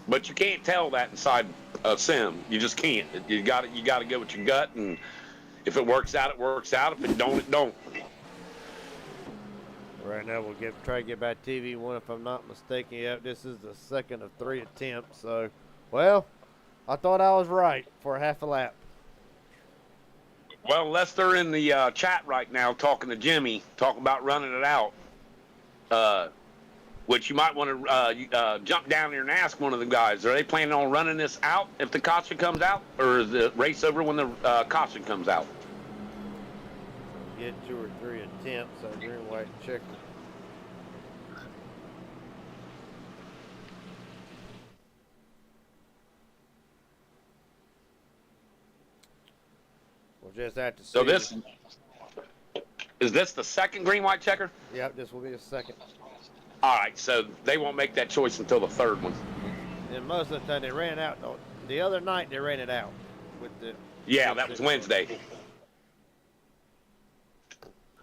But you can't tell that inside a sim. You just can't. You got to go with your gut, and if it works out, it works out. If it don't, it don't. Right now, we'll try to get back TV one if I'm not mistaken. Yep, this is the second of 3 attempts. So, well, I thought I was right for a half a lap. Well, unless they're in the chat right now talking to Jimmy, talking about running it out, which you might want to jump down there and ask one of the guys, are they planning on running this out if the caution comes out, or is the race over when the caution comes out? Get 2 or 3 attempts on green, white, checker. We'll just have to see. So is this the second green, white checker? Yep, this will be the second. All right, so they won't make that choice until the third one. And most of the time they ran out. The other night they ran it out with the. Yeah, that was Wednesday.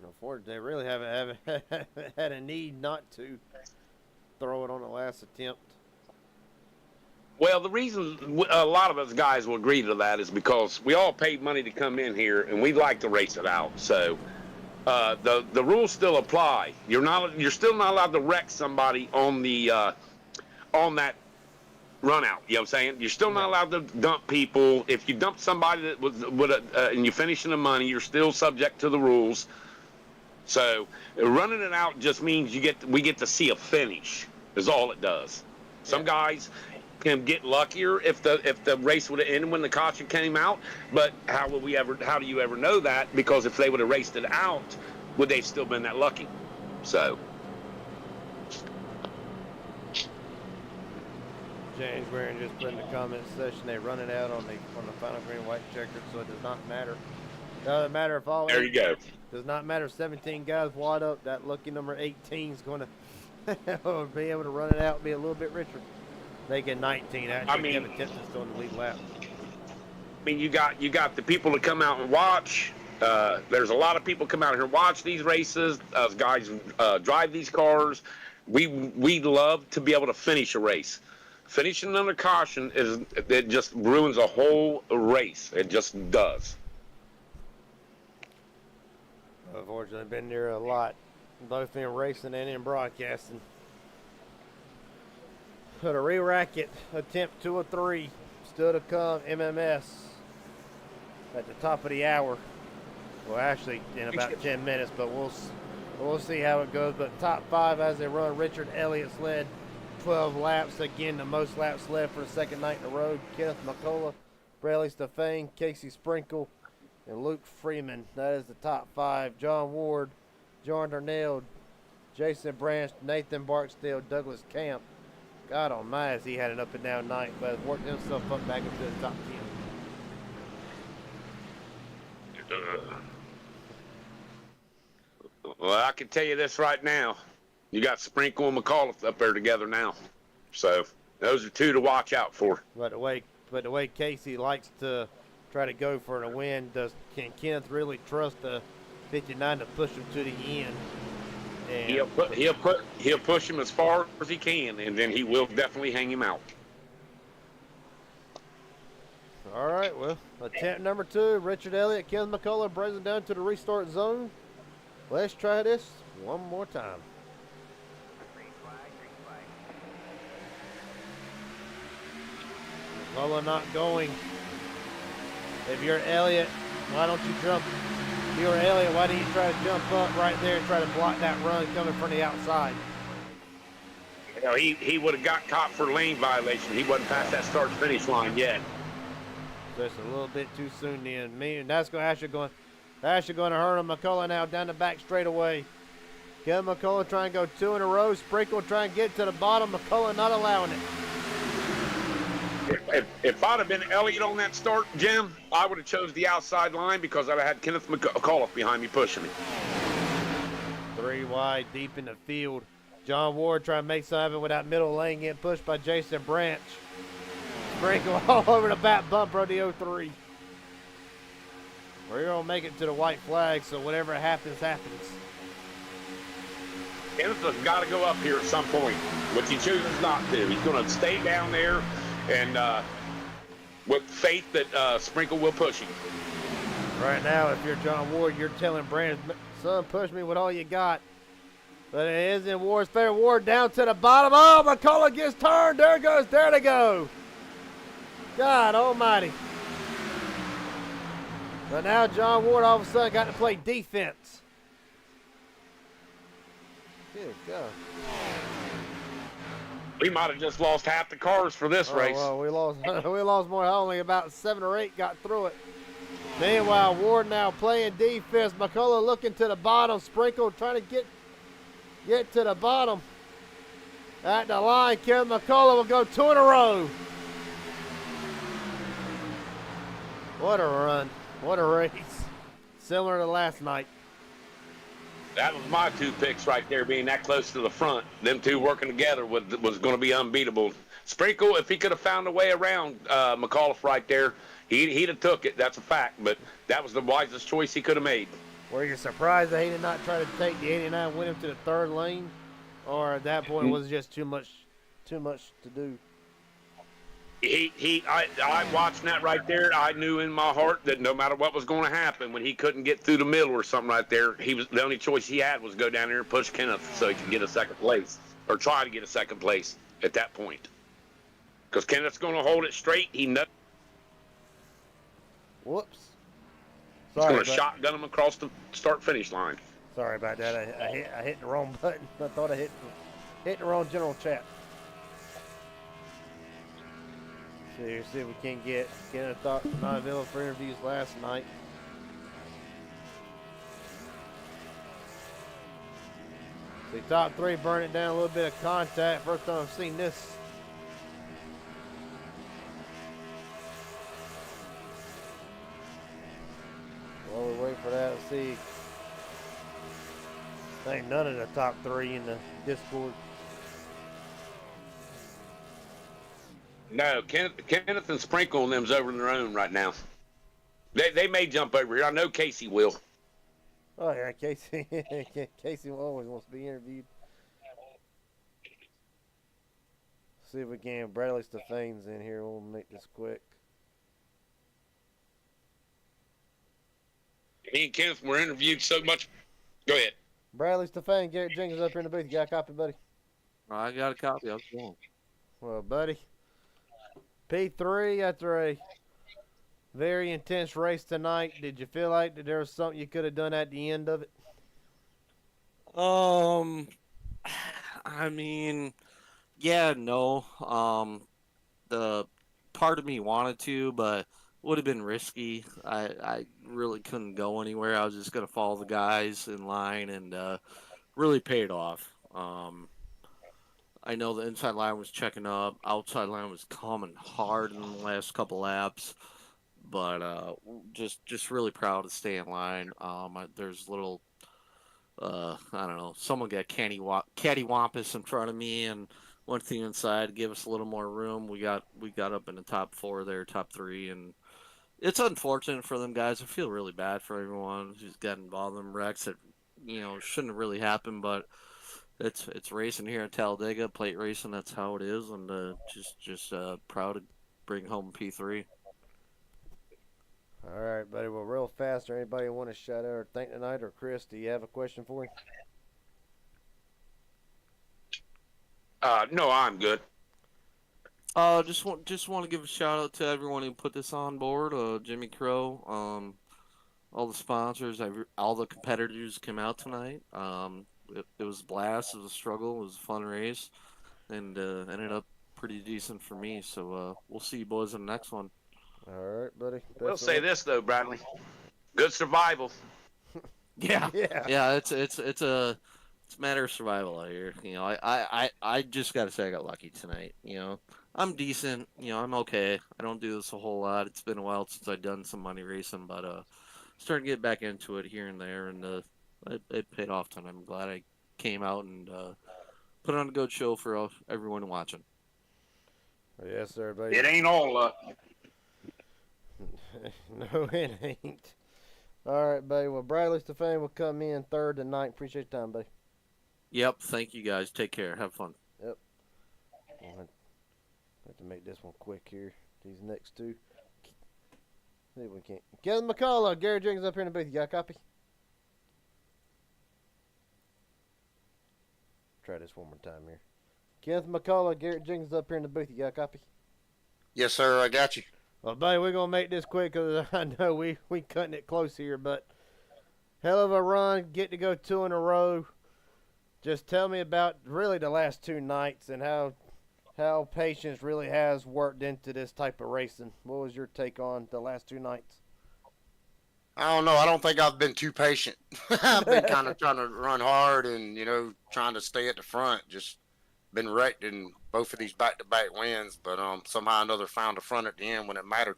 Unfortunately, they really haven't had a need not to throw it on the last attempt. Well, the reason a lot of us guys will agree to that is because we all paid money to come in here, and we'd like to race it out. So the rules still apply. You're still not allowed to wreck somebody on the on that run out. You know what I'm saying? You're still not allowed to dump people. If you dump somebody that was and you're finishing the money, you're still subject to the rules. So running it out just means we get to see a finish. Is all it does. Some guys can get luckier if the race would have ended when the caution came out, but how do you ever know that? Because if they would have raced it out, would they still been that lucky? So James Barron just put in the comment section they run it out on the final green white checker, so it does not matter. Doesn't matter if all there you go. Does not matter if 17 guys wide up. That lucky number 18 is going to or be able to run it out and be a little bit richer. They get 19. Actually, Kevin Tipton's still in the lead lap. I mean, you got the people that come out and watch. There's a lot of people come out here and watch these races. Guys drive these cars. We love to be able to finish a race. Finishing under caution it just ruins a whole race. It just does. Unfortunately, I've been there a lot, both in racing and in broadcasting. But a re-racket attempt 2 or 3 still to come. MMS at the top of the hour. Well, actually, in about 10 minutes, but we'll see how it goes. But top 5 as they run. Richard Elliott's led 12 laps. Again, the most laps led for the second night in a row. Kenneth McCullough, Braley Stefan, Casey Sprinkle, and Luke Freeman. That is the top 5. John Ward, John Darnell, Jason Branch, Nathan Barksdale, Douglas Camp. God almighty, he had an up and down night, but worked himself up back into the top 10. Well, I can tell you this right now. You got Sprinkle and McAuliffe up there together now. So those are 2 to watch out for. But the way Casey likes to try to go for a win, can Kenneth really trust the 59 to push him to the end? And he'll push him as far as he can, and then he will definitely hang him out. All right, well, attempt number 2, Richard Elliott, Kenneth McCullough brings him down to the restart zone. Let's try this one more time. Green flag, green flag. McCullough not going. If you're Elliott, why don't you jump? If you're Elliott, why don't you try to jump up right there and try to block that run coming from the outside? You know, he would have got caught for lane violation. He wasn't past that start-finish line yet. Just a little bit too soon then. That's actually going to hurt him. McCullough now down the back straightaway. Kevin McCullough trying to go 2 in a row. Sprinkle trying to get to the bottom. McCullough not allowing it. If I'd have been Elliott on that start, Jim, I would have chose the outside line because I'd have had Kenneth McAuliffe behind me pushing me. 3 wide, deep in the field. John Ward trying to make something of it without middle lane, getting pushed by Jason Branch. Sprinkle all over the back bumper of the 03. We're going to make it to the white flag, so whatever happens, happens. Kenneth has got to go up here at some point, which he chooses not to. He's going to stay down there and with faith that Sprinkle will push him. Right now, if you're John Ward, you're telling Brandon, son, push me with all you got. But it is in Ward's favor. Ward down to the bottom. Oh, McCullough gets turned. There goes. There they go. God almighty. But now John Ward all of a sudden got to play defense. Good God. We might have just lost half the cars for this race. Well, we lost more. Only about 7 or 8 got through it. Meanwhile, Ward now playing defense. McCullough looking to the bottom. Sprinkle trying to get to the bottom. At the line, Kevin McCullough will go 2 in a row. What a run. What a race. Similar to last night. That was my 2 picks right there, being that close to the front. Them 2 working together was going to be unbeatable. Sprinkle, if he could have found a way around McAuliffe right there, he'd have took it. That's a fact. But that was the wisest choice he could have made. Were you surprised that he did not try to take the 89 with him to the 3rd lane? Or at that point, was it just too much to do? I watching that right there. I knew in my heart that no matter what was going to happen, when he couldn't get through the middle or something right there, the only choice he had was go down there and push Kenneth so he could get a 2nd place, or try to get a 2nd place at that point. Because Kenneth's going to hold it straight. He knows. Whoops. He's going to shotgun him across the start-finish line. Sorry about that. I hit the wrong button. I thought I hit the wrong general chat. See if we can get Kenneth not available for interviews last night. See, top 3 burning down a little bit of contact. First time I've seen this. While we wait for that, let's see. I think none of the top 3 in the Discord No, Kenneth and Sprinkle and them's over on their own right now. They may jump over here. I know Casey will. Oh yeah, Casey. Casey always wants to be interviewed. See if we can. Bradley Stefane's in here. We'll make this quick. Me and Kenneth were interviewed so much. Go ahead. Bradley Stefane, Garrett Jenkins up here in the booth. You got a copy, buddy? I got a copy. I was going. Well, buddy. P3 after a very intense race tonight. Did you feel like that there was something you could have done at the end of it? I mean, yeah, no. The part of me wanted to, but would have been risky. I really couldn't go anywhere. I was just gonna follow the guys in line, and really paid off. I know the inside line was checking up, outside line was coming hard in the last couple laps, but just really proud to stay in line. There's little, I don't know, someone got cattywampus in front of me and went to the inside, give us a little more room. We got up in the top 4 there, top 3, and it's unfortunate for them guys. I feel really bad for everyone who's got involved in wrecks that shouldn't have really happened, but it's racing here at Talladega, plate racing. That's how it is, and just proud to bring home P3. All right, buddy. Well, real fast, or anybody want to shout out or thank tonight, or Chris, do you have a question for him? No, I'm good. Just want to give a shout out to everyone who put this on board. Jimmy Crow, all the sponsors, all the competitors came out tonight. It was a blast. It was a struggle. It was a fun race, and ended up pretty decent for me. So we'll see you boys in the next one. All right, buddy. We'll say this though, Bradley. Good survival. Yeah, Yeah. yeah. It's a matter of survival out here. I just gotta say I got lucky tonight. I'm decent. I'm okay. I don't do this a whole lot. It's been a while since I've done some money racing, but starting to get back into it here and there, and it paid off tonight. I'm glad I came out and put on a good show for everyone watching. Yes, sir, buddy. It ain't all luck. No, it ain't. All right, buddy. Well, Bradley Stefane will come in third tonight. Appreciate your time, buddy. Yep. Thank you guys. Take care. Have fun. Yep. I'll have to make this one quick here. These next two. See if we can't. Kevin McCullough, Gary Jenkins up here in the booth. You got a copy? Try this one more time here. Kenneth McCullough, Garrett Jenkins up here in the booth. You got a copy? Yes, sir. I got you. Well, buddy, we're going to make this quick because I know we cutting it close here, but hell of a run. Get to go 2 in a row. Just tell me about really the last 2 nights and how patience really has worked into this type of racing. What was your take on the last 2 nights? I don't know. I don't think I've been too patient. I've been kind of trying to run hard and, trying to stay at the front. Just been wrecked in both of these back-to-back wins, but somehow or another found the front at the end when it mattered.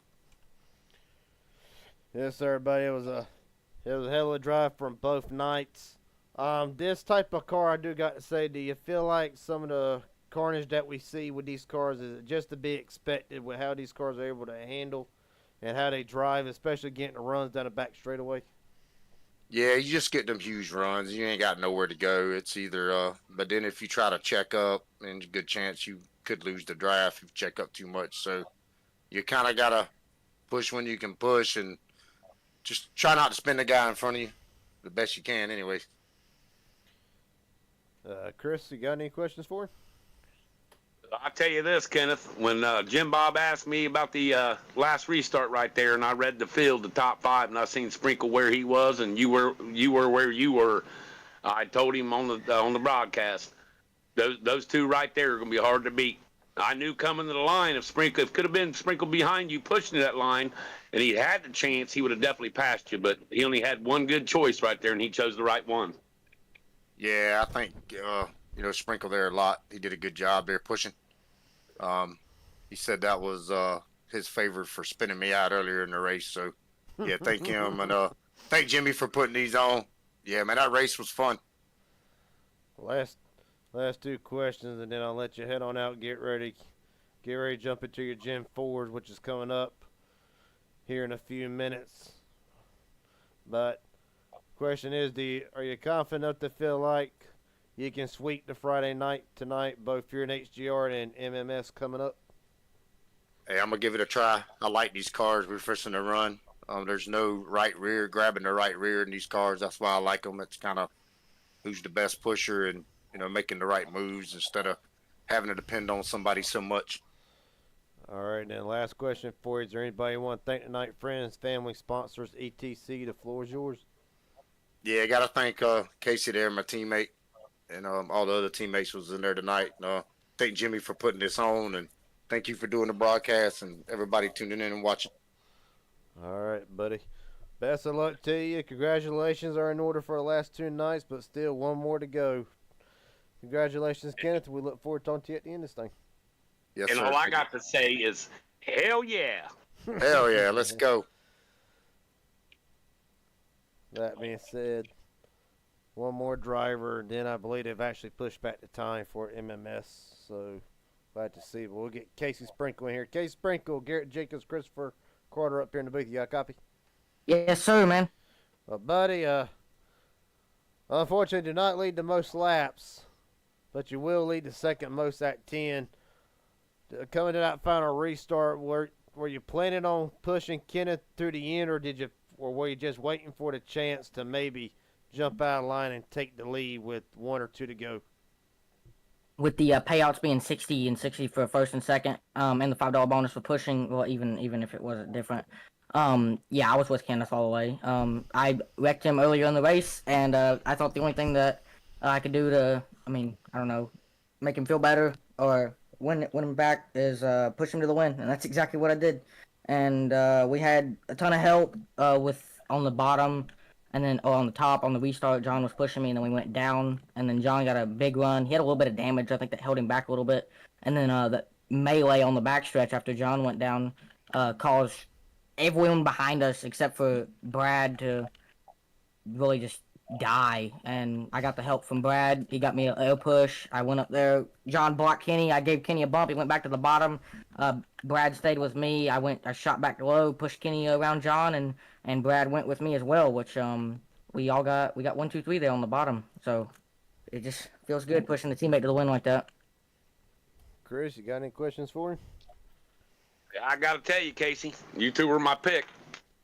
Yes, sir, buddy. It was a hell of a drive from both nights. This type of car, I do got to say, do you feel like some of the carnage that we see with these cars, is it just to be expected with how these cars are able to handle and how they drive, especially getting the runs down the back straightaway? Yeah, you just get them huge runs. You ain't got nowhere to go. It's either, but then if you try to check up, there's a good chance you could lose the draft if you check up too much. So you kind of got to push when you can push and just try not to spin the guy in front of you the best you can anyways. Chris, you got any questions for him? I'll tell you this, Kenneth. When Jim Bob asked me about the last restart right there, and I read the field, the top 5, and I seen Sprinkle where he was, and you were where you were, I told him on the broadcast, those 2 right there are going to be hard to beat. I knew coming to the line, if it could have been Sprinkle behind you pushing that line, and he had the chance, he would have definitely passed you. But he only had one good choice right there, and he chose the right one. Yeah, I think Sprinkle there a lot. He did a good job there pushing. He said that was his favor for spinning me out earlier in the race. So, yeah, thank him. And thank Jimmy for putting these on. Yeah, man, that race was fun. Last 2 questions, and then I'll let you head on out and get ready. get ready to jump into your Gen 4s, which is coming up here in a few minutes. But question is, are you confident enough to feel like you can sweep the Friday night tonight, both here in HGR and MMS coming up? Hey, I'm gonna give it a try. I like these cars we're fixing to run. There's no right rear, grabbing the right rear in these cars. That's why I like them. It's kind of who's the best pusher and making the right moves instead of having to depend on somebody so much. All right, then last question for you. Is there anybody you want to thank tonight? Friends, family, sponsors, etc. The floor is yours. Yeah, I gotta thank Casey there, my teammate, and all the other teammates was in there tonight. Thank Jimmy for putting this on, and thank you for doing the broadcast and everybody tuning in and watching. All right, buddy. Best of luck to you. Congratulations are in order for the last 2 nights, but still one more to go. Congratulations, Kenneth. We look forward to talking to you at the end of this thing. Yes, And sir. all I got to say is, hell yeah. Hell yeah, let's go. That being said, one more driver, then I believe they've actually pushed back the time for MMS. So glad to see. But we'll get Casey Sprinkle in here. Casey Sprinkle, Garrett Jacobs, Christopher Carter up here in the booth. You got a copy? Yes, sir, man. Well, buddy, unfortunately, do not lead the most laps, but you will lead the second most at 10. Coming to that final restart, were you planning on pushing Kenneth through the end, or were you just waiting for the chance to maybe jump out of line and take the lead with 1 or 2 to go? With the payouts being 60 and 60 for first and second, and the $5 bonus for pushing, well, even if it wasn't different, yeah, I was with Kenneth all the way. I wrecked him earlier in the race, and I thought the only thing that I could do to, I don't know, make him feel better or win him back is push him to the win, and that's exactly what I did. And we had a ton of help with on the bottom, and then on the top on the restart, John was pushing me, and then we went down, and then John got a big run. He had a little bit of damage, I think, that held him back a little bit, and then the melee on the backstretch after John went down caused everyone behind us except for Brad to really just die, and I got the help from Brad. He got me an air push. I went up there. John blocked Kenny. I gave Kenny a bump. He went back to the bottom. Brad stayed with me. I shot back low, pushed Kenny around John, and Brad went with me as well, which we got 1, 2, 3 there on the bottom. So it just feels good pushing the teammate to the win like that. Chris, you got any questions for him? I got to tell you, Casey, you two were my pick.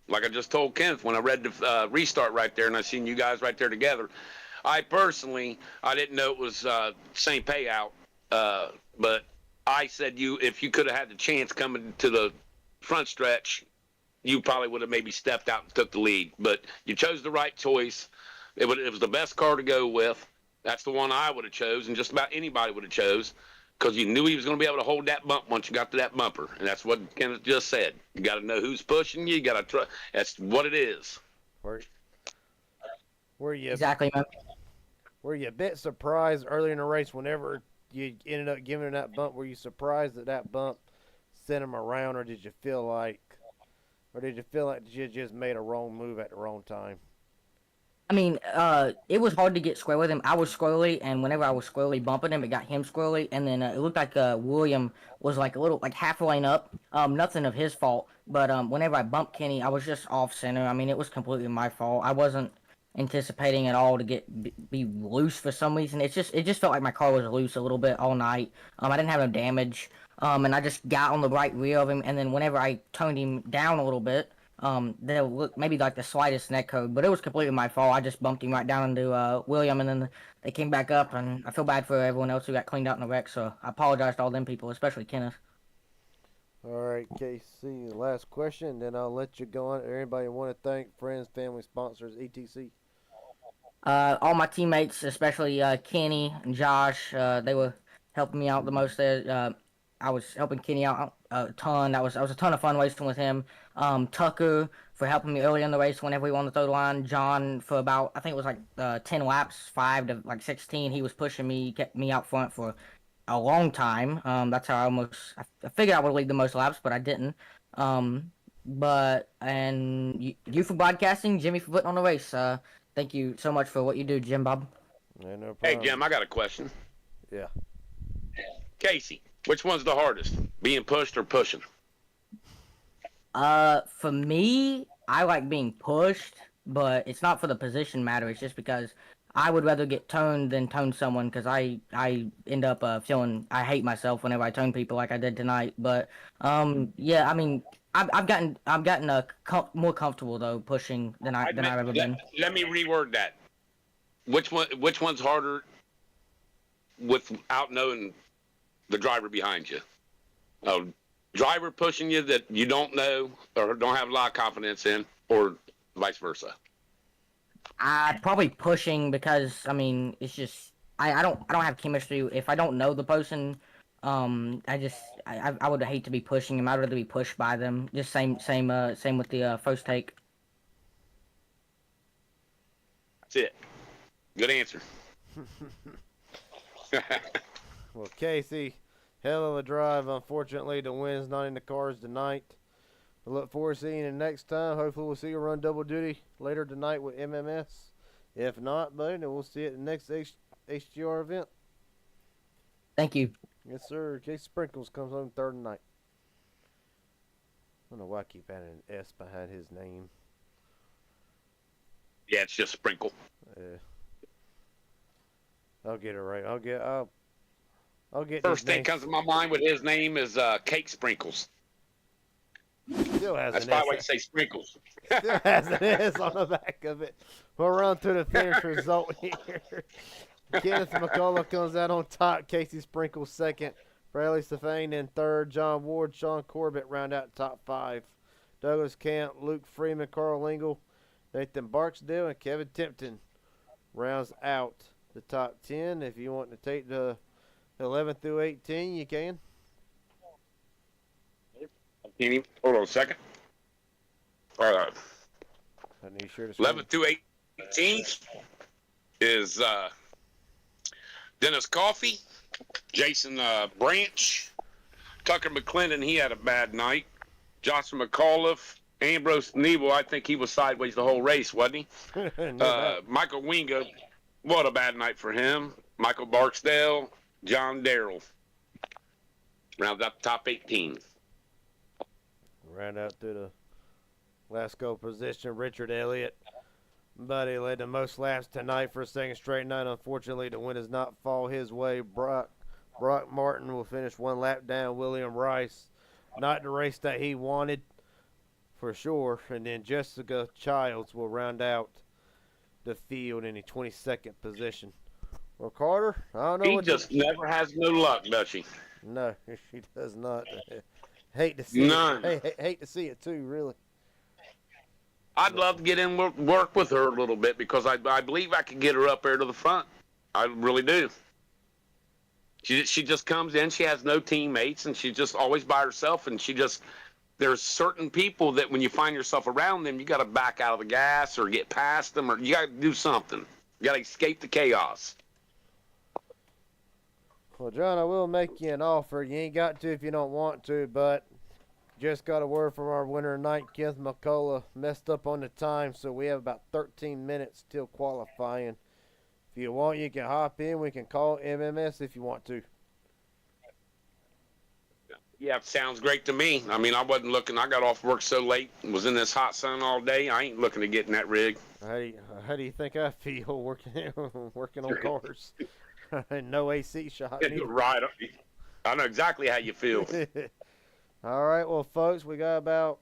Like I just told Kenneth when I read the restart right there and I seen you guys right there together. I didn't know it was same payout, but I said if you could have had the chance coming to the front stretch, you probably would have maybe stepped out and took the lead. But you chose the right choice. It was the best car to go with. That's the one I would have chose, and just about anybody would have chose. Because you knew he was going to be able to hold that bump once you got to that bumper. And that's what Kenneth just said. You got to know who's pushing you. You got to trust. That's what it is. Were you Exactly, man. Were you a bit surprised early in the race whenever you ended up giving him that bump? Were you surprised that bump sent him around, or did you feel like you just made a wrong move at the wrong time? It was hard to get square with him. I was squirrely, and whenever I was squirrely bumping him, it got him squirrely, and then it looked like William was like a little, like half a lane up. Nothing of his fault, but whenever I bumped Kenny, I was just off center. It was completely my fault. I wasn't anticipating at all to be loose for some reason. It just felt like my car was loose a little bit all night. I didn't have no damage, and I just got on the right rear of him, and then whenever I toned him down a little bit, there looked maybe like the slightest net code, but it was completely my fault. I just bumped him right down into William, and then they came back up, and I feel bad for everyone else who got cleaned out in the wreck, so I apologize to all them people, especially Kenneth. All right, Casey, last question, then I'll let you go on. Anybody want to thank friends, family, sponsors, etc.? All my teammates, especially Kenny and Josh, they were helping me out the most there. I was helping Kenny out a ton. That was a ton of fun racing with him. Tucker for helping me early in the race whenever we won the third line. John for about, I think it was like 10 laps, 5 to like 16. He was pushing me, kept me out front for a long time. That's how I figured I would lead the most laps, but I didn't. And you for broadcasting, Jimmy for putting on the race. Thank you so much for what you do, Jim Bob. Yeah, no problem. Hey, Jim, I got a question. Yeah. Casey, Which one's the hardest? Being pushed or pushing? For me, I like being pushed, but it's not for the position matter. It's just because I would rather get toned than tone someone because I end up feeling I hate myself whenever I tone people like I did tonight. But yeah, I mean I've gotten more comfortable though pushing than I've ever been. Let me reword that. Which one's harder without knowing the driver behind you? Driver pushing you that you don't know or don't have a lot of confidence in, or vice versa? I probably pushing because I mean it's just I don't have chemistry if I don't know the person. I would hate to be pushing them. I'd rather be pushed by them. Just same with the first take. That's it. Good answer. Well, Casey, hell of a drive. Unfortunately, the win's not in the cars tonight. I look forward to seeing you next time. Hopefully, we'll see you run double duty later tonight with MMS. If not, buddy, then we'll see you at the next HGR event. Thank you. Yes, sir. Casey Sprinkles comes home third tonight. I don't know why I keep adding an S behind his name. Yeah, it's just Sprinkle. Yeah. I'll get it right. I'll get First this thing name. comes to my mind with his name is Cake Sprinkles. Still has That's an probably why you S. say Sprinkles. Still has an S on the back of it. We'll run through the finish result here. Kenneth McCullough comes out on top. Casey Sprinkles second. Bradley Stefane in third. John Ward, Sean Corbett round out top five. Douglas Camp, Luke Freeman, Carl Lingle, Nathan Barksdale, and Kevin Tipton rounds out the top 10. If you want to take the 11 through 18, you can. Hold on a second. I need sure to 11 through 18 is Dennis Coffey, Jason Branch, Tucker McClendon. He had a bad night. Joshua McAuliffe, Ambrose Nebo. I think he was sideways the whole race, wasn't he? Michael Wingo. What a bad night for him. Michael Barksdale, John Darrell. Rounds out the top 18. Round out through the last go position, Richard Elliott. Buddy led the most laps tonight for a second straight night. Unfortunately, the win does not fall his way. Brock Martin will finish one lap down. William Rice, not the race that he wanted for sure. And then Jessica Childs will round out the field in the 22nd position. Well, Carter, I don't know. He just never has no luck, does she? No, she does not. Hate to see None. it. Hate to see it too, really. I'd love to get in work with her a little bit because I believe I could get her up there to the front. I really do. She just comes in. She has no teammates, and she's just always by herself. And there's certain people that when you find yourself around them, you got to back out of the gas or get past them, or you got to do something. You got to escape the chaos. Well, John, I will make you an offer. You ain't got to if you don't want to, but just got a word from our winner tonight. Kenneth McCullough messed up on the time, so we have about 13 minutes till qualifying. If you want, you can hop in. We can call MMS if you want to. Yeah, sounds great to me. I mean, I wasn't looking. I got off work so late, was in this hot sun all day. I ain't looking to get in that rig. How do you think I feel working on cars? No AC shot. Right. I know exactly how you feel. All right, well, folks, we got about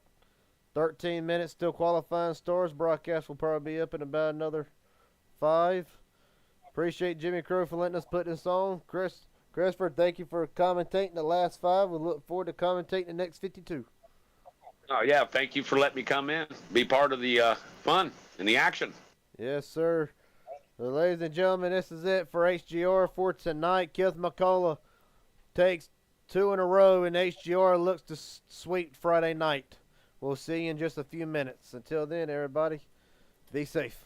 13 minutes still qualifying stars. Broadcast will probably be up in about another 5. Appreciate Jimmy Crow for letting us put this on. Christopher, thank you for commentating the last 5. We look forward to commentating the next 52. Oh, yeah, thank you for letting me come in, be part of the fun and the action. Yes, sir. Well, ladies and gentlemen, this is it for HGR for tonight. Kenneth McCullough takes 2 in a row, and HGR looks to sweep Friday night. We'll see you in just a few minutes. Until then, everybody, be safe.